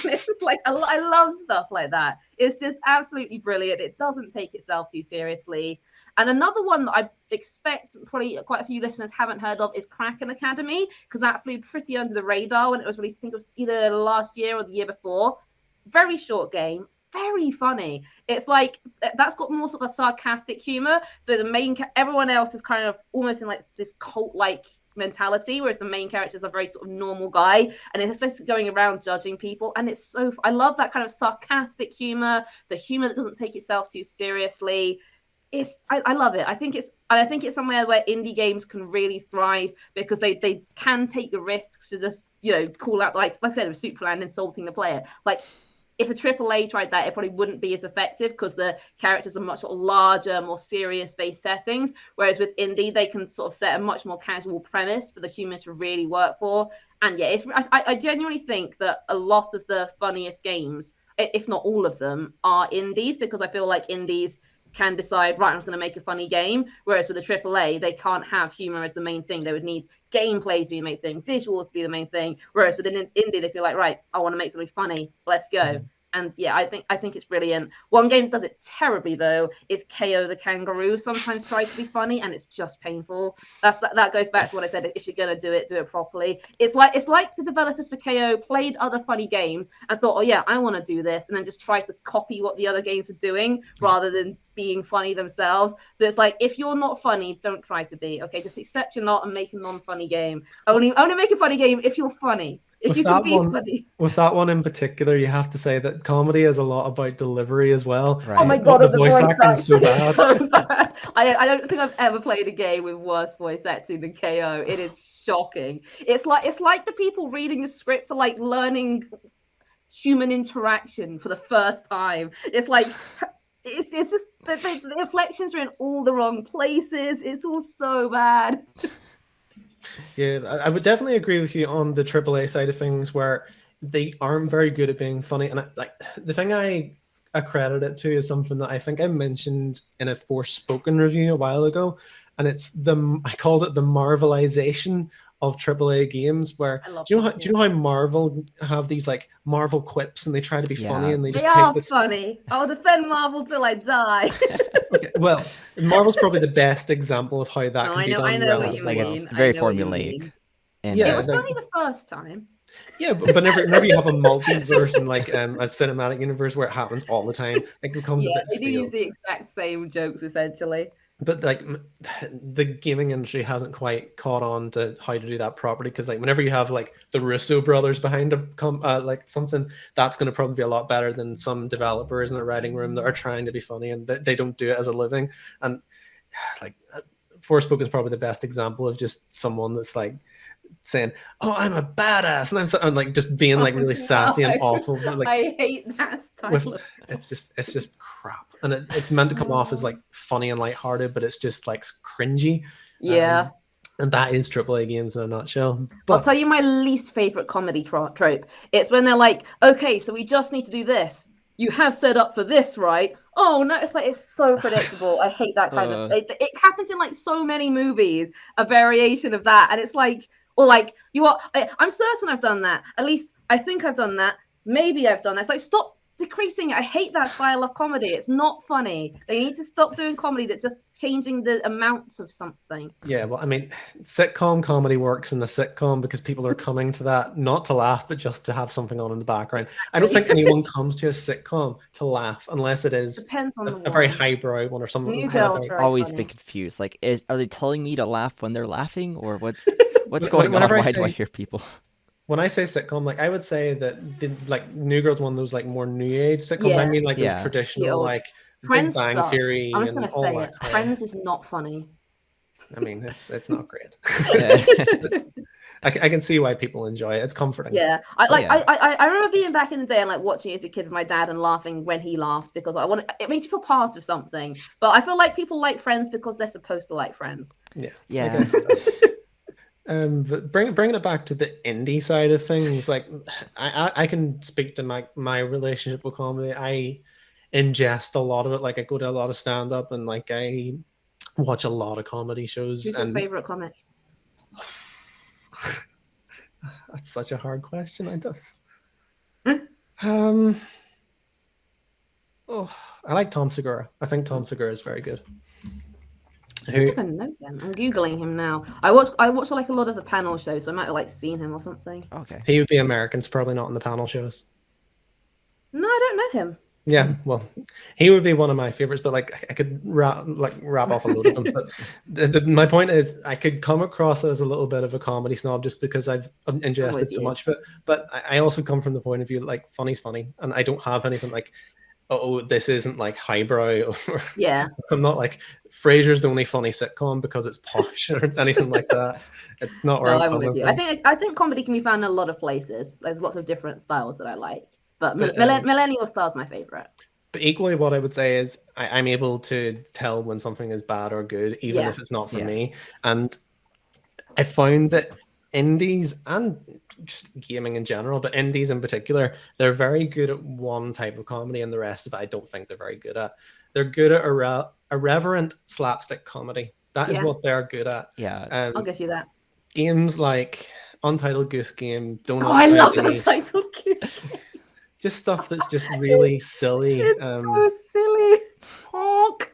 And it's just like, I love stuff like that. It's just absolutely brilliant. It doesn't take itself too seriously. And another one that I expect probably quite a few listeners haven't heard of is Kraken Academy, because that flew pretty under the radar when it was released. I think it was either last year or the year before. Very short game, very funny. It's like that's got more sort of a sarcastic humor. So the everyone else is kind of almost in like this cult-like mentality, whereas the main character is a very sort of normal guy, and it's basically going around judging people. And it's I love that kind of sarcastic humor, the humor that doesn't take itself too seriously. I love it. I think it's somewhere where indie games can really thrive because they can take the risks to just call out like I said with Supraland insulting the player. Like if a AAA tried that, it probably wouldn't be as effective because the characters are much sort of larger, more serious based settings. Whereas with indie, they can sort of set a much more casual premise for the humor to really work for. And yeah, I genuinely think that a lot of the funniest games, if not all of them, are indies because I feel like indies can decide, right, I'm just going to make a funny game. Whereas with a AAA, they can't have humor as the main thing. They would need gameplay to be the main thing, visuals to be the main thing. Whereas with an indie, they feel like, right, I want to make something funny. Let's go. And yeah, I think it's brilliant. One game that does it terribly though is KO the Kangaroo. Sometimes tries to be funny and it's just painful. That goes back to what I said. If you're gonna do it properly. It's like the developers for KO played other funny games and thought, oh yeah, I want to do this, and then just tried to copy what the other games were doing rather than being funny themselves. So it's like, if you're not funny, don't try to be. Okay, just accept you're not and make a non-funny game. Only make a funny game if you're funny. If you can be funny. With that one in particular, you have to say that comedy is a lot about delivery as well. Right. Oh my god, the voice acting's so bad. I don't think I've ever played a game with worse voice acting than KO. It is shocking. It's like the people reading the script are like learning human interaction for the first time. It's like it's just the inflections are in all the wrong places. It's all so bad. Yeah, I would definitely agree with you on the AAA side of things where they aren't very good at being funny. And the thing I accredit it to is something that I think I mentioned in a Forspoken review a while ago, and I called it the Marvelization of AAA games. Where do you know how Marvel have these like Marvel quips and they try to be funny and they are funny. I'll defend Marvel till I die. Okay, well, Marvel's probably the best example of how that can be done. I know what you like mean. it's very formulaic. And it was funny the first time. Yeah, but whenever you have a multiverse and like a cinematic universe where it happens all the time, it becomes a bit they do stale. use the exact same jokes essentially. But like the gaming industry hasn't quite caught on to how to do that properly because like whenever you have like the Russo brothers behind like something, that's going to probably be a lot better than some developers in a writing room that are trying to be funny and they don't do it as a living. And like Forspoken is probably the best example of just someone that's like saying, "Oh, I'm a badass," and I'm like just being like really sassy and awful. But, like, I hate that style. It's just crap, and it's meant to come off as like funny and lighthearted, but it's just like cringy. Yeah. And that is AAA games in a nutshell. But I'll tell you my least favorite comedy trope. It's when they're like, "Okay, so we just need to do this. You have set up for this, right?" Oh no, it's so predictable. I hate that kind of. It happens in like so many movies. A variation of that, and it's like. Or like I'm certain I've done that. At least I think I've done that. Maybe I've done that. It's like stop decreasing. I hate that style of comedy. It's not funny. They need to stop doing comedy that's just changing the amounts of something. Yeah, well, I mean, sitcom comedy works in a sitcom because people are coming to that not to laugh, but just to have something on in the background. I don't think anyone comes to a sitcom to laugh unless it is Depends on a very highbrow one or something. New Girl's very always funny. been confused. Like, are they telling me to laugh when they're laughing, or what's going on? Why do I hear people? When I say sitcom, like I would say that like New Girl's one of those like more new age sitcoms. I mean like those traditional like Friends Big Bang sucks. Theory. I'm just gonna say it. Crap. Friends is not funny. I mean, it's not great. I can see why people enjoy it. It's comforting. Yeah, I remember being back in the day and like watching it as a kid with my dad and laughing when he laughed because it makes you feel part of something. But I feel like people like Friends because they're supposed to like Friends. Yeah. But bringing it back to the indie side of things, like I can speak to my relationship with comedy. I ingest a lot of it. Like I go to a lot of stand up and like I watch a lot of comedy shows. Who's your favorite comic? That's such a hard question. I don't. I like Tom Segura. I think Tom Segura is very good. I don't even know him. I'm googling him now. I watch like a lot of the panel shows, so I might have like seen him or something. Okay. He would be American's probably not in the panel shows. No, I don't know him. Yeah, well, he would be one of my favorites, but like I could rap off a load of them. But my point is, I could come across as a little bit of a comedy snob just because I've ingested so much of it. But I also come from the point of view like funny's funny, and I don't have anything like oh, this isn't like highbrow, or Yeah. I'm not like Frasier's the only funny sitcom because it's posh or anything like that. It's not where No, I'm I'm coming with you. from. I think comedy can be found in a lot of places. There's lots of different styles that I like, but But, millennial style is my favorite. But equally, what I would say is I'm able to tell when something is bad or good, even Yeah. if it's not for Yeah. me. And I found that indies and just gaming in general, but indies in particular, they're very good at one type of comedy, and the rest of it, I don't think they're very good at. They're good at irreverent slapstick comedy. That is Yeah. what they're good at. Yeah. I'll give you that. Games like Untitled Goose Game, Donut Oh, I love County, Untitled Goose Game. just stuff that's just really silly. It's so silly. Honk.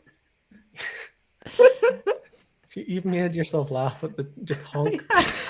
You've made yourself laugh at the just honk.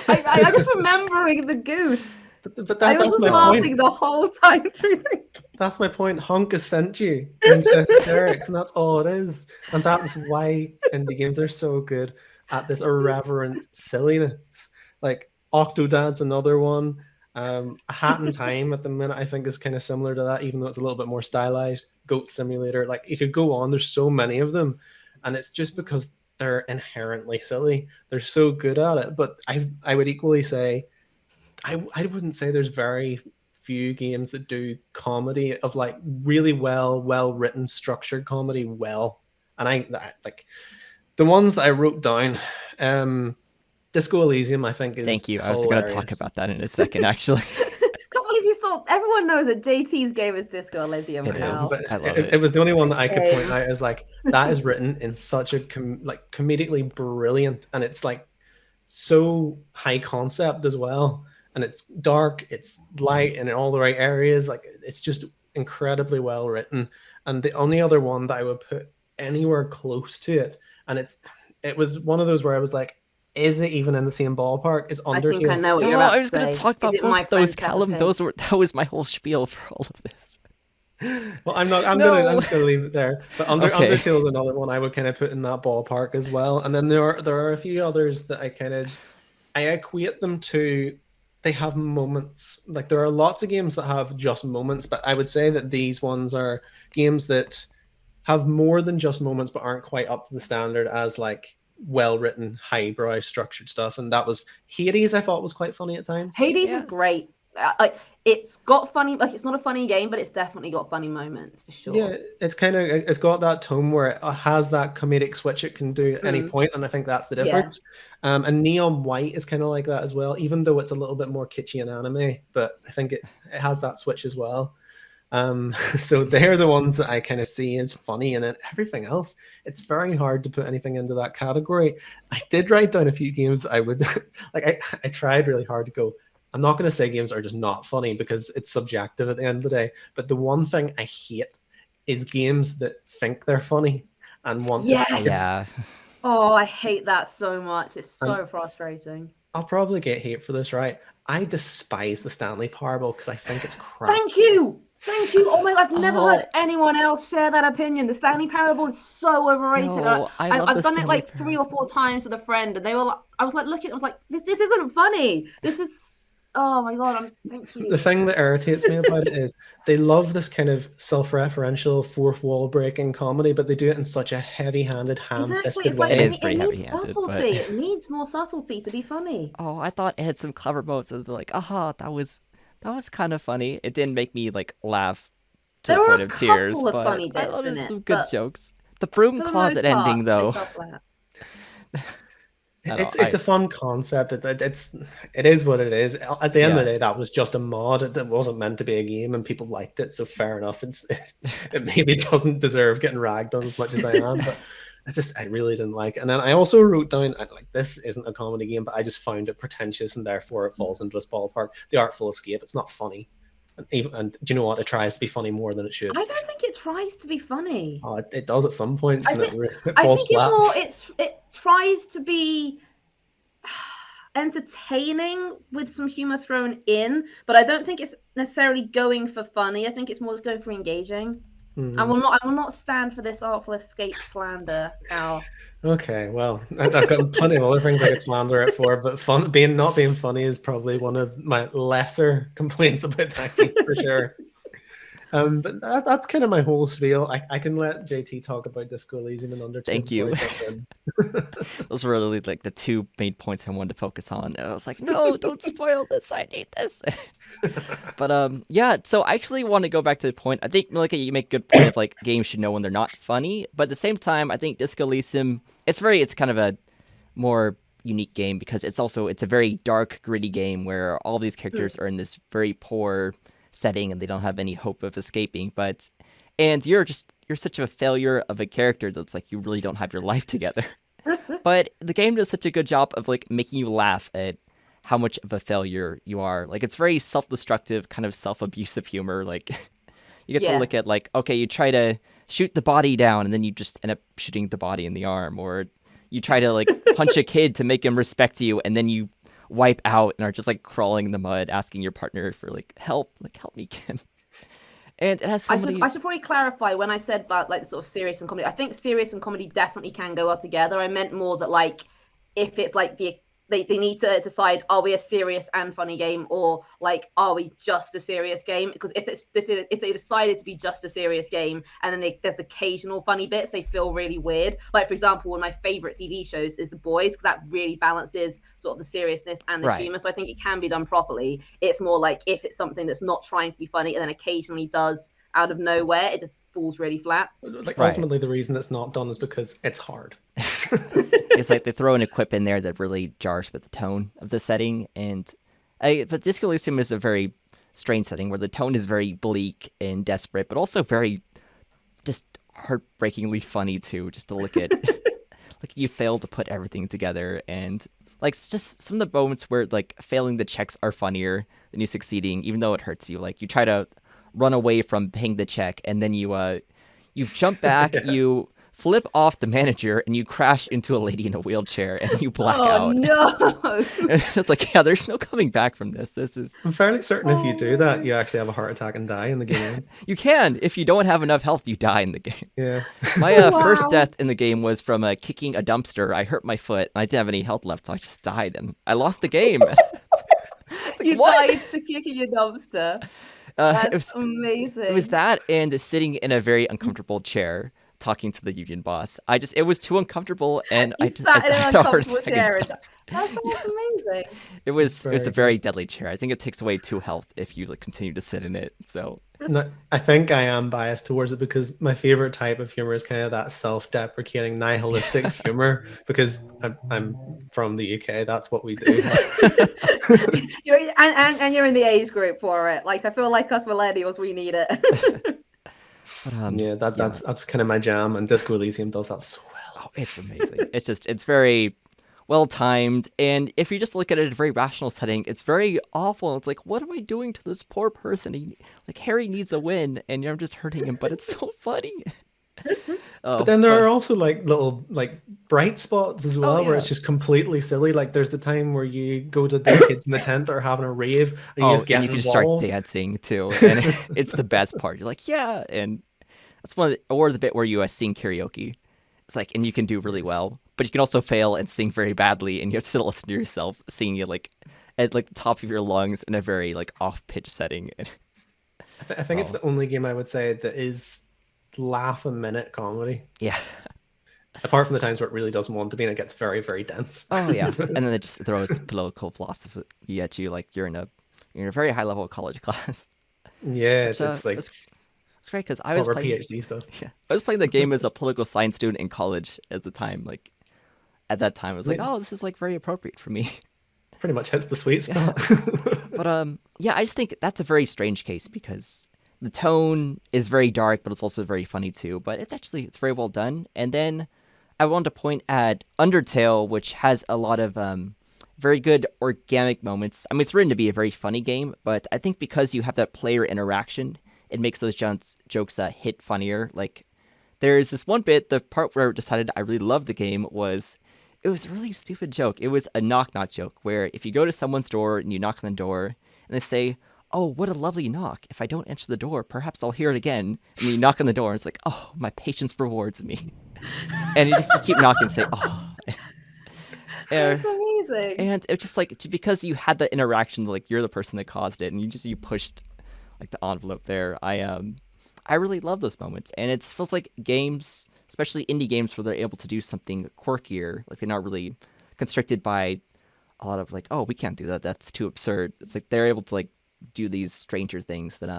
I'm just remembering the goose. But I was that's just my laughing point. the whole time through the game. That's my point. Honk has sent you into hysterics, and that's all it is. And that's why indie games are so good at this irreverent silliness. Like Octodad's another one. A Hat in Time at the minute, I think, is kind of similar to that, even though it's a little bit more stylized. Goat Simulator, like you could go on. There's so many of them, and it's just because they're inherently silly. They're so good at it. But I would equally say, I wouldn't say there's very few games that do comedy of like really well written, structured comedy well. And I like the ones that I wrote down. Disco Elysium, I think, is Thank you. I was going to talk hilarious. about that in a second, actually. Can't believe you still. Everyone knows that JT's game is Disco Elysium It now. is. But I love it it. was the only one that I could point Shame. out as like that is written in such a comedically brilliant, and it's like so high concept as well, and it's dark, it's light, and in all the right areas. Like it's just incredibly well written. And the only other one that I would put anywhere close to it, and it was one of those where I was like, is it even in the same ballpark? Is I think I Undertale? know what Oh, you're about I was to going to say. talk about Is it my both those, friend Peppa Callum. Pig? That was my whole spiel for all of this. Well, I'm just gonna leave it there. But Okay. Undertale is another one I would kind of put in that ballpark as well. And then there are a few others that I equate them to. They have moments. Like there are lots of games that have just moments, but I would say that these ones are games that have more than just moments, but aren't quite up to the standard as like well written, highbrow, structured stuff. And that was Hades. I thought was quite funny at times. Hades Yeah. is great. Like it's got funny. Like it's not a funny game, but it's definitely got funny moments for sure. Yeah, it's got that tone where it has that comedic switch it can do at any point, and I think that's the Yeah. difference. And Neon White is kind of like that as well, even though it's a little bit more kitschy and anime, but I think it has that switch as well. So they're the ones that I kind of see as funny, and then everything else, it's very hard to put anything into that category. I did write down a few games I would like. I tried really hard to go, I'm not going to say games are just not funny because it's subjective at the end of the day. But the one thing I hate is games that think they're funny and want Yes. to. Yeah. Oh, I hate that so much. It's so frustrating. I'll probably get hate for this, right? I despise the Stanley Parable because I think it's crap. Thank you. Thank you. Oh my God, I've never Oh. heard anyone else share that opinion. The Stanley Parable is so overrated. No, I love I've the done it Stanley like 3 or 4 times with a friend, and they were. I was like looking. I was like, this isn't funny. This is. Oh my God. Thank you. The thing that irritates me about it is they love this kind of self-referential, fourth wall breaking comedy, but they do it in such a heavy-handed, ham-fisted Exactly. It's way. like It is pretty needs heavy-handed, but- subtlety. It needs more subtlety to be funny. Oh, I thought it had some clever moments. I'd be like, aha, that was kind of funny. It didn't make me like laugh to There the were point a of tears, couple of but funny I bits thought in it had it, some good but jokes. The broom For the closet most part, ending, though. they fell flat. It's a fun concept. It is what it is. At the end of the day, that was just a mod. It wasn't meant to be a game, and people liked it. So fair enough. It maybe doesn't deserve getting ragged on as much as I am, but I really didn't like it. And then I also wrote down like this isn't a comedy game, but I just found it pretentious, and therefore it falls into this ballpark. The Artful Escape. It's not funny, and do you know what? It tries to be funny more than it should. I don't think it tries to be funny. Oh, it does at some points, I and think- it I falls think flat. it's more. It tries to be entertaining with some humor thrown in, but I don't think it's necessarily going for funny. I think it's more just going for engaging. Mhm. I will not stand for this Artful Escape slander, Cal. Okay, well, I've got plenty of other things I could slander it for, but not being funny is probably one of my lesser complaints about that game for sure. But that's kind of my whole spiel. I can let JT talk about Disco Elysium and Undertale. Thank you. before I jump in. Those were really like the two main points I wanted to focus on. And I was like, no, don't spoil this. I need this. But yeah. So I actually want to go back to the point. I think Melika, you make a good point of like games should know when they're not funny. But at the same time, I think Disco Elysium, it's kind of a more unique game because it's a very dark, gritty game where all these characters are in this very poor setting and they don't have any hope of escaping. And you're such a failure of a character that's like you really don't have your life together. But the game does such a good job of like making you laugh at how much of a failure you are. Like it's very self-destructive, kind of self-abusive humor. Like you get to look at like, okay, you try to shoot the body down and then you just end up shooting the body in the arm, or you try to like punch a kid to make him respect you and then you wipe out and are just like crawling in the mud asking your partner for like help me, Kim. And it has somebody... I should probably clarify when I said about like sort of serious and comedy. I think serious and comedy definitely can go up together. I meant more that like if it's like they need to decide, are we a serious and funny game, or like are we just a serious game? Because if they decided to be just a serious game and then there's occasional funny bits, they feel really weird. Like for example, one of my favorite TV shows is The Boys, because that really balances sort of the seriousness and the humor. So I think it can be done properly. It's more like if it's something that's not trying to be funny and then occasionally does out of nowhere, it just falls really flat. Like ultimately the reason it's not done is because it's hard. It's like they throw an equip in there that really jars with the tone of the setting. But Disco Elysium is a very strange setting where the tone is very bleak and desperate, but also very just heartbreakingly funny too, just to look at. Like you fail to put everything together, and like it's just some of the moments where like failing the checks are funnier than you succeeding, even though it hurts you. Like you try to run away from paying the check, and then you jump back, you flip off the manager, and you crash into a lady in a wheelchair, and you black out. No! And it's like, yeah, there's no coming back from this. This is... I'm fairly certain if you do that, you actually have a heart attack and die in the game. You can. If you don't have enough health, you die in the game. Yeah. My first death in the game was from kicking a dumpster. I hurt my foot, and I didn't have any health left, so I just died, and I lost the game. It's like, you what? died to kicking a dumpster. That's amazing. It was that and sitting in a very uncomfortable chair talking to the union boss. It was too uncomfortable, and I died in an uncomfortable chair. That's amazing. It was a very deadly chair. I think it takes away 2 health if you like continue to sit in it. So no, I think I am biased towards it because my favorite type of humor is kind of that self-deprecating, nihilistic humor. Because I'm from the UK, that's what we do. You're in the age group for it. Like I feel like us millennials, we need it. But, that's kind of my jam, and Disco Elysium does that so well. Oh, it's amazing. It's very well timed, and if you just look at it in a very rational setting, it's very awful. It's like, what am I doing to this poor person? Harry needs a win, and I'm just hurting him, but it's so funny. But then there are also like little like bright spots as well, where it's just completely silly. Like there's the time where you go to the kids in the tent that are having a rave, and you just get involved. Start dancing too, and it's the best part. You're like, yeah, and that's or the bit where you sing karaoke. It's like, and you can do really well, but you can also fail and sing very badly, and you have to listen to yourself singing it like at like the top of your lungs in a very like off-pitch setting. I think it's the only game I would say that is laugh a minute comedy. Yeah. Apart from the times where it really doesn't want to be and it gets very, very dense. Oh yeah. And then it just throws political philosophy at you like you're in a very high level college class. Yeah, it's like it's great because I was playing PhD stuff. Yeah. I was playing the game as a political science student in college at the time. Like at that time I was like, oh, this is like very appropriate for me. Pretty much hits the sweet spot. But I just think that's a very strange case because the tone is very dark, but it's also very funny too. But it's very well done. And then I wanted to point at Undertale, which has a lot of very good organic moments. I mean, it's written to be a very funny game, but I think because you have that player interaction, it makes those jokes hit funnier. Like there's this one bit, the part where I decided I really loved the game it was a really stupid joke. It was a knock-knock joke where if you go to someone's door and you knock on the door and they say, oh, what a lovely knock. If I don't answer the door, perhaps I'll hear it again. And you knock on the door and it's like, oh, my patience rewards me. And you keep knocking and say, oh. That's amazing. And it's just like, because you had that interaction, like you're the person that caused it and you pushed like the envelope there. I really love those moments, and it feels like games, especially indie games, where they're able to do something quirkier. Like they're not really constricted by a lot of like, oh, we can't do that. That's too absurd. It's like they're able to like do these stranger things that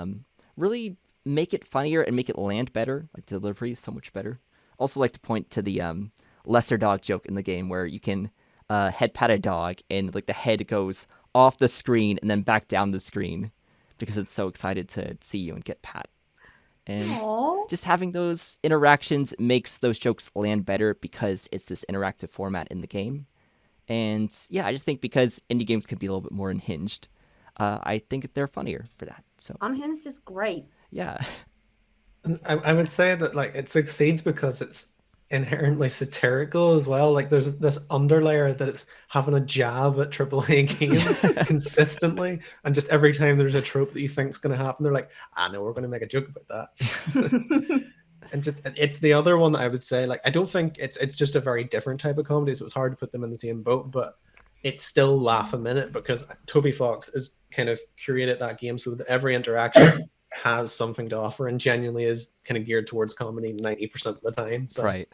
really make it funnier and make it land better. Like the delivery is so much better. Also, like to point to the lesser dog joke in the game where you can head pat a dog and like the head goes off the screen and then back down the screen because it's so excited to see you and get pat. And Aww. just having those interactions makes those jokes land better because it's this interactive format in the game. And yeah, I just think because indie games can be a little bit more unhinged, I think they're funnier for that. So Unhinged is great. yeah. And I would say that like it succeeds because it's inherently satirical as well. Like there's this underlayer that it's having a jab at AAA games consistently, and just every time there's a trope that you think's going to happen, they're like, "I know we're going to make a joke about that." And just it's the other one that I would say, like, I don't think it's just a very different type of comedy, so it's hard to put them in the same boat, but it's still laugh a minute because Toby Fox has kind of curated that game so that every interaction has something to offer and genuinely is kind of geared towards comedy 90% of the time. So. Right.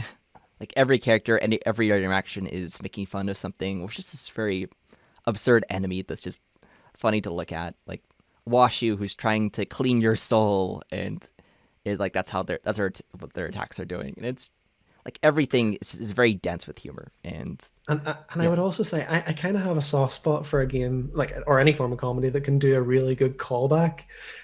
Like every character and every interaction is making fun of something, or just this very absurd enemy that's just funny to look at. Like Washu, who's trying to clean your soul, and like that's what their attacks are doing, and it's like everything is very dense with humor. And I would also say I kind of have a soft spot for a game like or any form of comedy that can do a really good callback.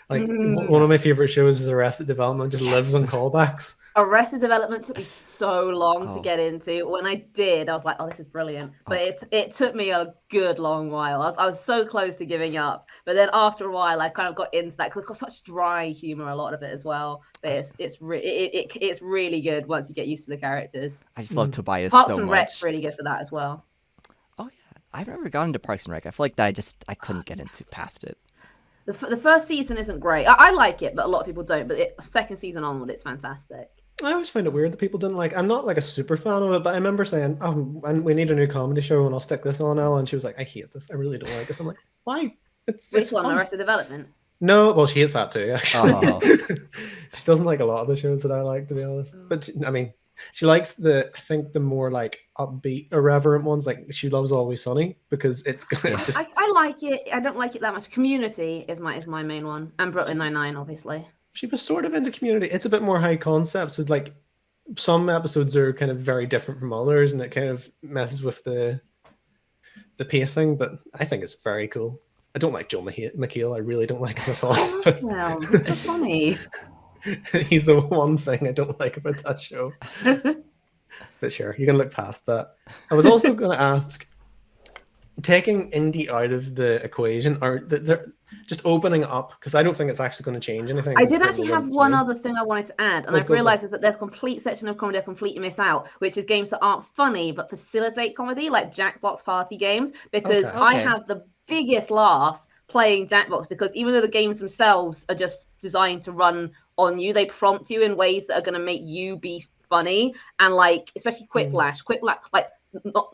Like one of my favorite shows is Arrested Development, just lives on callbacks. Arrested Development took me so long to get into. When I did, I was like, "Oh, this is brilliant!" But it took me a good long while. I was so close to giving up, but then after a while, I kind of got into that because it's got such dry humor, a lot of it as well. But it's really good once you get used to the characters. I just love Tobias Parks so and much. Rec's really good for that as well. Oh yeah, I've never gotten into Parks and Rec. I feel like that I couldn't get into past it. The first season isn't great. I like it, but a lot of people don't. But second season onward, it's fantastic. I always find it weird that people didn't like. I'm not like a super fan of it, but I remember saying, "Oh, and we need a new comedy show, and I'll stick this on." Ella, and she was like, "I hate this. I really don't like this." I'm like, "Why?" Which one? fun. Arrested Development. No, well, she hates that too. Actually, Oh. she doesn't like a lot of the shows that I like, to be honest. But I mean, she likes I think the more like upbeat, irreverent ones. Like she loves Always Sunny because it's just. I like it. I don't like it that much. Community is my main one, and Brooklyn Nine-Nine, obviously. She was sort of into Community. It's a bit more high concept. So like some episodes are kind of very different from others, and it kind of messes with the pacing. But I think it's very cool. I don't like Joe McHale. I really don't like him at all. Well, it's so funny. He's the one thing I don't like about that show. But sure, you can look past that. I was also going to ask, taking indie out of the equation, or they're just opening it up, because I don't think it's actually going to change anything. I did actually have one other thing I wanted to add, and I've realized is that there's a complete section of comedy I completely miss out, which is games that aren't funny but facilitate comedy, like Jackbox party games, because I have the biggest laughs playing Jackbox, because even though the games themselves are just designed to run on you, they prompt you in ways that are going to make you be funny, and like especially Quiplash, like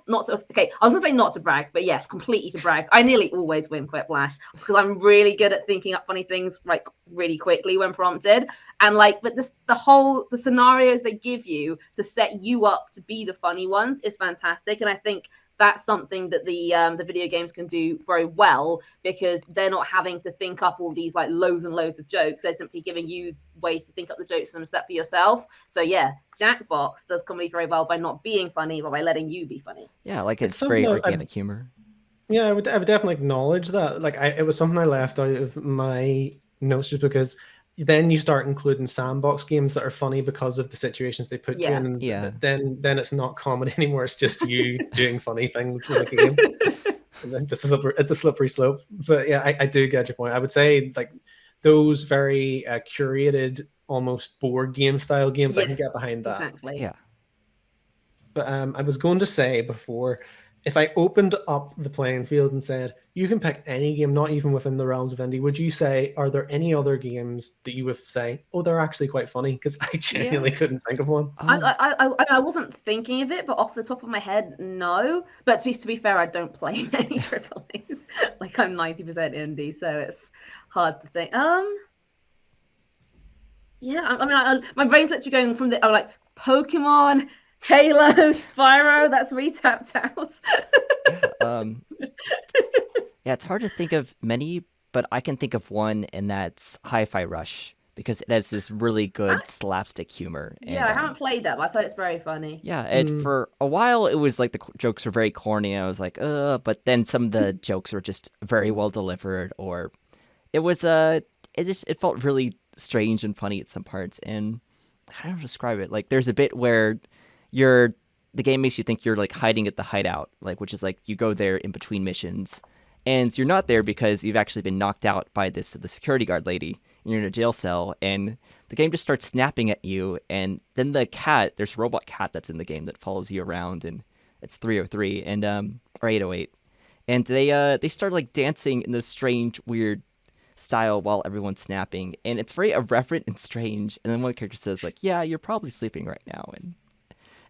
not to, okay, I was gonna say not to brag, but yes, completely to brag. I nearly always win Quiplash because I'm really good at thinking up funny things like really quickly when prompted, and like, but the scenarios they give you to set you up to be the funny ones is fantastic, and I think that's something that the video games can do very well, because they're not having to think up all these like loads and loads of jokes. They're simply giving you ways to think up the jokes and set for yourself. So yeah, Jackbox does comedy very well by not being funny, but by letting you be funny. Yeah, like it's very organic humor. Yeah, I would definitely acknowledge that. Like it was something I left out of my notes just because then you start including sandbox games that are funny because of the situations they put you in, and then it's not comedy anymore. It's just you doing funny things in a game. And then it's a slippery slope. But yeah, I do get your point. I would say like those very curated, almost board game style games, I can get behind that. Exactly. Yeah. But I was going to say before, if I opened up the playing field and said, you can pick any game, not even within the realms of indie, would you say, are there any other games that you would say, oh, they're actually quite funny? Because I genuinely couldn't think of one. I wasn't thinking of it, but off the top of my head, no. But to be fair, I don't play many AAAs. Like I'm 90% indie, so it's hard to think. Yeah, I mean, my brain's literally going from the like Pokemon, Halo, Spyro. That's me tapped out. Yeah. Yeah, it's hard to think of many, but I can think of one, and that's Hi-Fi Rush because it has this really good slapstick humor. Yeah, And I haven't played that, but I thought it's very funny. yeah, and for a while it was like the jokes were very corny. And I was like, but then some of the jokes were just very well delivered, or it was it felt really strange and funny at some parts. And I don't know how to describe it. Like there's a bit where the game makes you think you're like hiding at the hideout, like which is like you go there in between missions, and you're not there because you've actually been knocked out by the security guard lady, and you're in a jail cell, and the game just starts snapping at you, and then there's a robot cat that's in the game that follows you around, and it's 303 and or 808, and they start like dancing in this strange weird style while everyone's snapping, and it's very irreverent and strange. And then one character says like, "Yeah, you're probably sleeping right now,"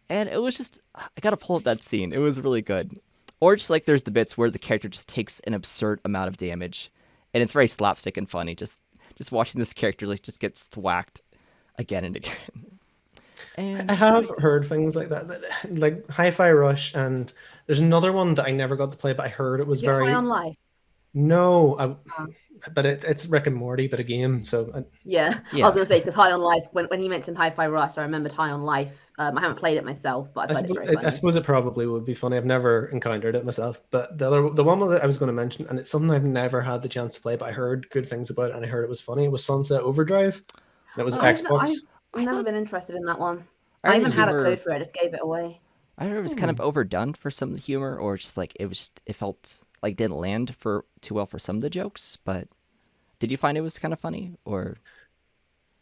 and it was just, I gotta pull up that scene. It was really good. Or just like there's the bits where the character just takes an absurd amount of damage, and it's very slapstick and funny. Just watching this character like just get thwacked again and again. And I have heard things like that, like Hi-Fi Rush, and there's another one that I never got to play, but I heard it was Is it very. High on Life? No, but it's Rick and Morty, but a game. So Yeah, Yeah. I was gonna say because High on Life. When he mentioned Hi-Fi Rush, I remembered High on Life. I haven't played it myself, but I thought it's very funny. I suppose it probably would be funny. I've never encountered it myself, but the one that I was going to mention, and it's something I've never had the chance to play, but I heard good things about it, and I heard it was funny. It was Sunset Overdrive. And it was Xbox. I've never been interested in that one. I I heard even the had a humor- code for it. I just gave it away. I heard it was kind of overdone for some of the humor, or just like it felt like didn't land for too well for some of the jokes. But did you find it was kind of funny, or?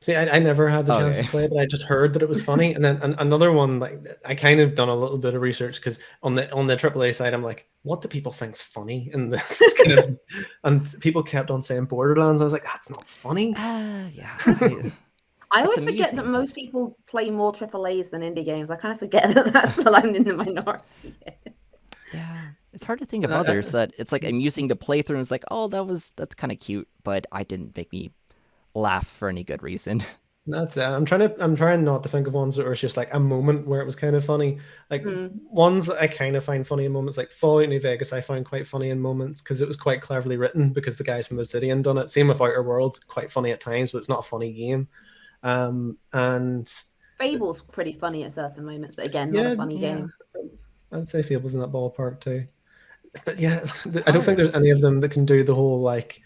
See, I never had the chance Okay. to play it, but I just heard that it was funny. And then another one, like I kind of done a little bit of research because on the AAA side, I'm like, what do people think's funny in this? And people kept on saying Borderlands. I was like, that's not funny. Yeah. I It's always forget amusing, that but- most people play more AAAs than indie games. I kind of forget that that's where I'm in the minority. Yeah, it's hard to think of others that it's like amusing to play through, and it's like, oh, that's kind of cute, but I didn't make me laugh for any good reason. That's it. I'm trying not to think of ones that were just like a moment where it was kind of funny. Like ones that I kind of find funny in moments, like Fallout New Vegas, I found quite funny in moments because it was quite cleverly written because the guys from Obsidian done it. Same with Outer Worlds, quite funny at times, but it's not a funny game. And Fable's pretty funny at certain moments, but again, not a funny game. I'd say Fable's in that ballpark too. But yeah, I don't think there's any of them that can do the whole like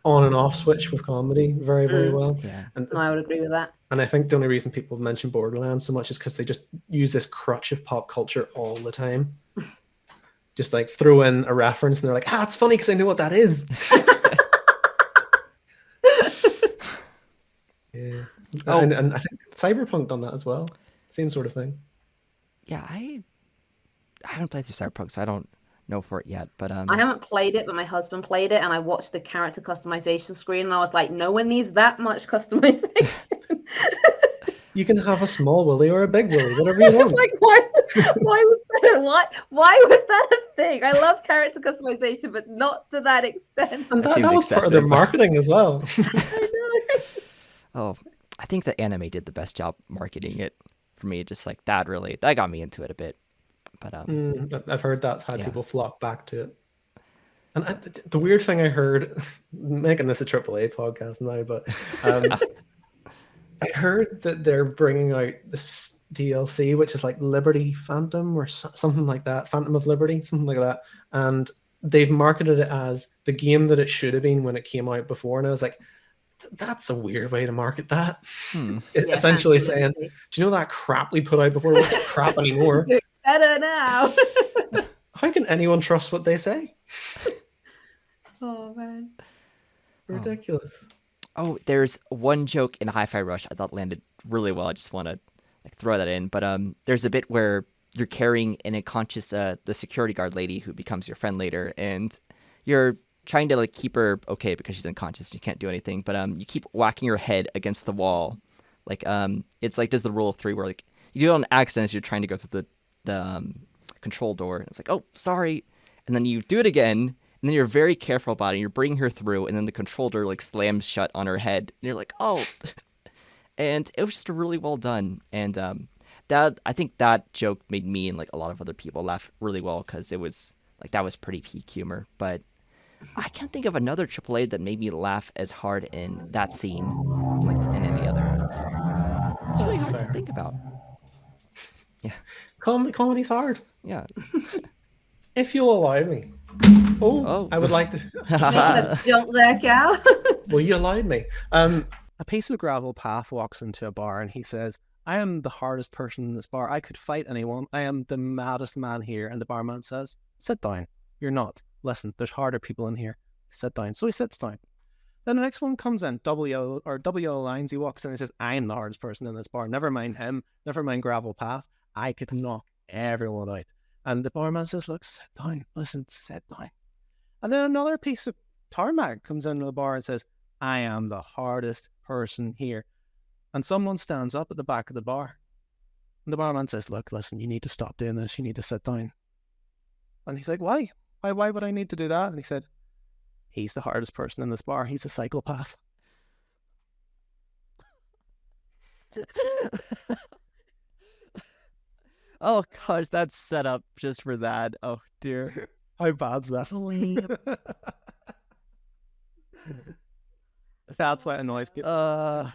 on and off switch with comedy very, very well. Yeah. And No, I would agree with that. I think the only reason people mention Borderlands so much is because they just use this crutch of pop culture all the time. Just like throw in a reference and they're like, it's funny because I know what that is. Yeah. And I think Cyberpunk done that as well. Same sort of thing. Yeah, I haven't played through Cyberpunk, so I don't know for it yet. But I haven't played it, but my husband played it, and I watched the character customization screen, and I was like, no one needs that much customization. You can have a small willy or a big willy, whatever you want. Like, why was that a thing? I love character customization, but not to that extent. And That that seems was part of their excessive. marketing as well. I know. oh, I think the anime did the best job marketing it for me. Just like that got me into it a bit. But I've heard that's how Yeah. people flock back to it. And the weird thing I heard, making this a AAA podcast now, but I heard that they're bringing out this DLC, which is like Liberty Phantom or something like that, Phantom of Liberty, something like that. And they've marketed it as the game that it should have been when it came out before. And I was like, that's a weird way to market that. Hmm. Essentially Phantom saying, Liberty. do you know that crap we put out before wasn't crap anymore? Doing better now. How can anyone trust what they say? Oh man. Ridiculous. Oh, there's one joke in Hi-Fi Rush I thought landed really well. I just want to like throw that in. But there's a bit where you're carrying an unconscious the security guard lady who becomes your friend later, and you're trying to like keep her okay because she's unconscious and you can't do anything. But you keep whacking her head against the wall, like it's like does the rule of three where like you do it on accident as you're trying to go through the control door. And it's like, oh, sorry, and then you do it again. And then you're very careful about it. And you're bringing her through, and then the control door like slams shut on her head. And you're like, oh. and it was just really well done. And that I think that joke made me and like a lot of other people laugh really well because it was like that was pretty peak humor. But I can't think of another AAA that made me laugh as hard in that scene, like in any other. So it's really That's hard fair. to think about. Yeah, Comedy's hard. yeah. If you'll allow me. Oh. I would like to. Making a jump there, Cal. Well, you allowed me. A piece of gravel path walks into a bar and he says, I am the hardest person in this bar. I could fight anyone. I am the maddest man here. And the barman says, sit down. You're not. Listen, there's harder people in here. Sit down. So he sits down. Then the next one comes in, double lines. He walks in and says, I am the hardest person in this bar. Never mind him. Never mind gravel path. I could knock everyone out. And the barman says, look, sit down. Listen, sit down. And then another piece of tarmac comes into the bar and says, I am the hardest person here. And someone stands up at the back of the bar. And the barman says, look, listen, you need to stop doing this. You need to sit down. And he's like, why? Why would I need to do that? And he said, he's the hardest person in this bar. He's a psychopath. Oh gosh, that's set up just for that. Oh dear. How bad's that? That's what annoys me. I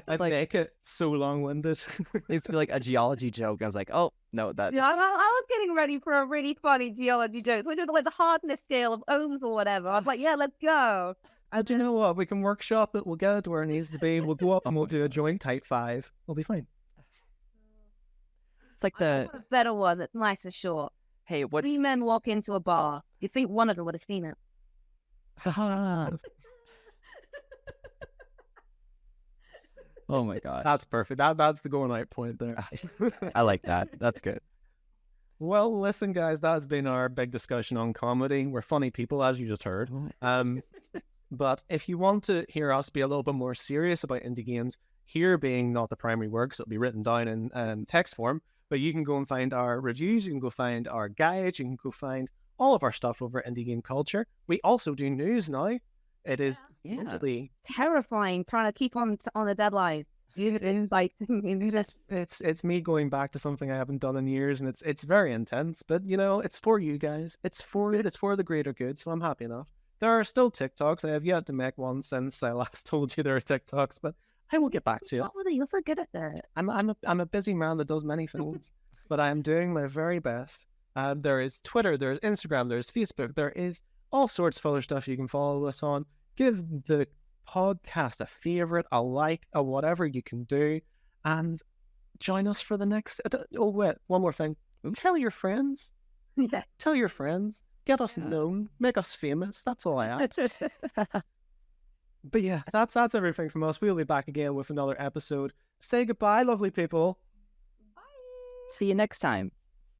like- make it so long-winded. It used to be like a geology joke. I was like, oh no, that's Yeah, I was getting ready for a really funny geology joke. We're doing like the hardness scale of ohms or whatever. I was like, yeah, let's go. And do you know what? We can workshop it. We'll get it where it needs to be. We'll go up and we'll do a joint type 5. We'll be fine. it's like the A better one that's nice and short. hey, what's 3 men walk into a bar. You think one of them would have seen it. oh my god. That's perfect. That's the going out point there. I like that. That's good. Well, listen, guys, that has been our big discussion on comedy. We're funny people, as you just heard. But if you want to hear us be a little bit more serious about indie games, here being not the primary works, it'll be written down in text form, but you can go and find our reviews, you can go find our guides, you can go find all of our stuff over Indie Game Culture. We also do news now. It is Yeah. monthly. Terrifying trying to keep on the deadline. It's me going back to something I haven't done in years, and it's very intense. But you know, it's for you guys. It's for the greater good. So I'm happy enough. There are still TikToks. I have yet to make one since I last told you there are TikToks, but I will get back to you. What were they? You're so good at that. I'm a busy man that does many things, but I am doing my very best. There is Twitter, there's Instagram, there's Facebook, there is all sorts of other stuff you can follow us on. Give the podcast a favorite, a like, a whatever you can do, and join us for the next. Oh wait, one more thing. Tell your friends. Yeah. Tell your friends. Get us known. Make us famous. That's all I ask. But yeah, that's everything from us. We'll be back again with another episode. Say goodbye, lovely people. See you next time.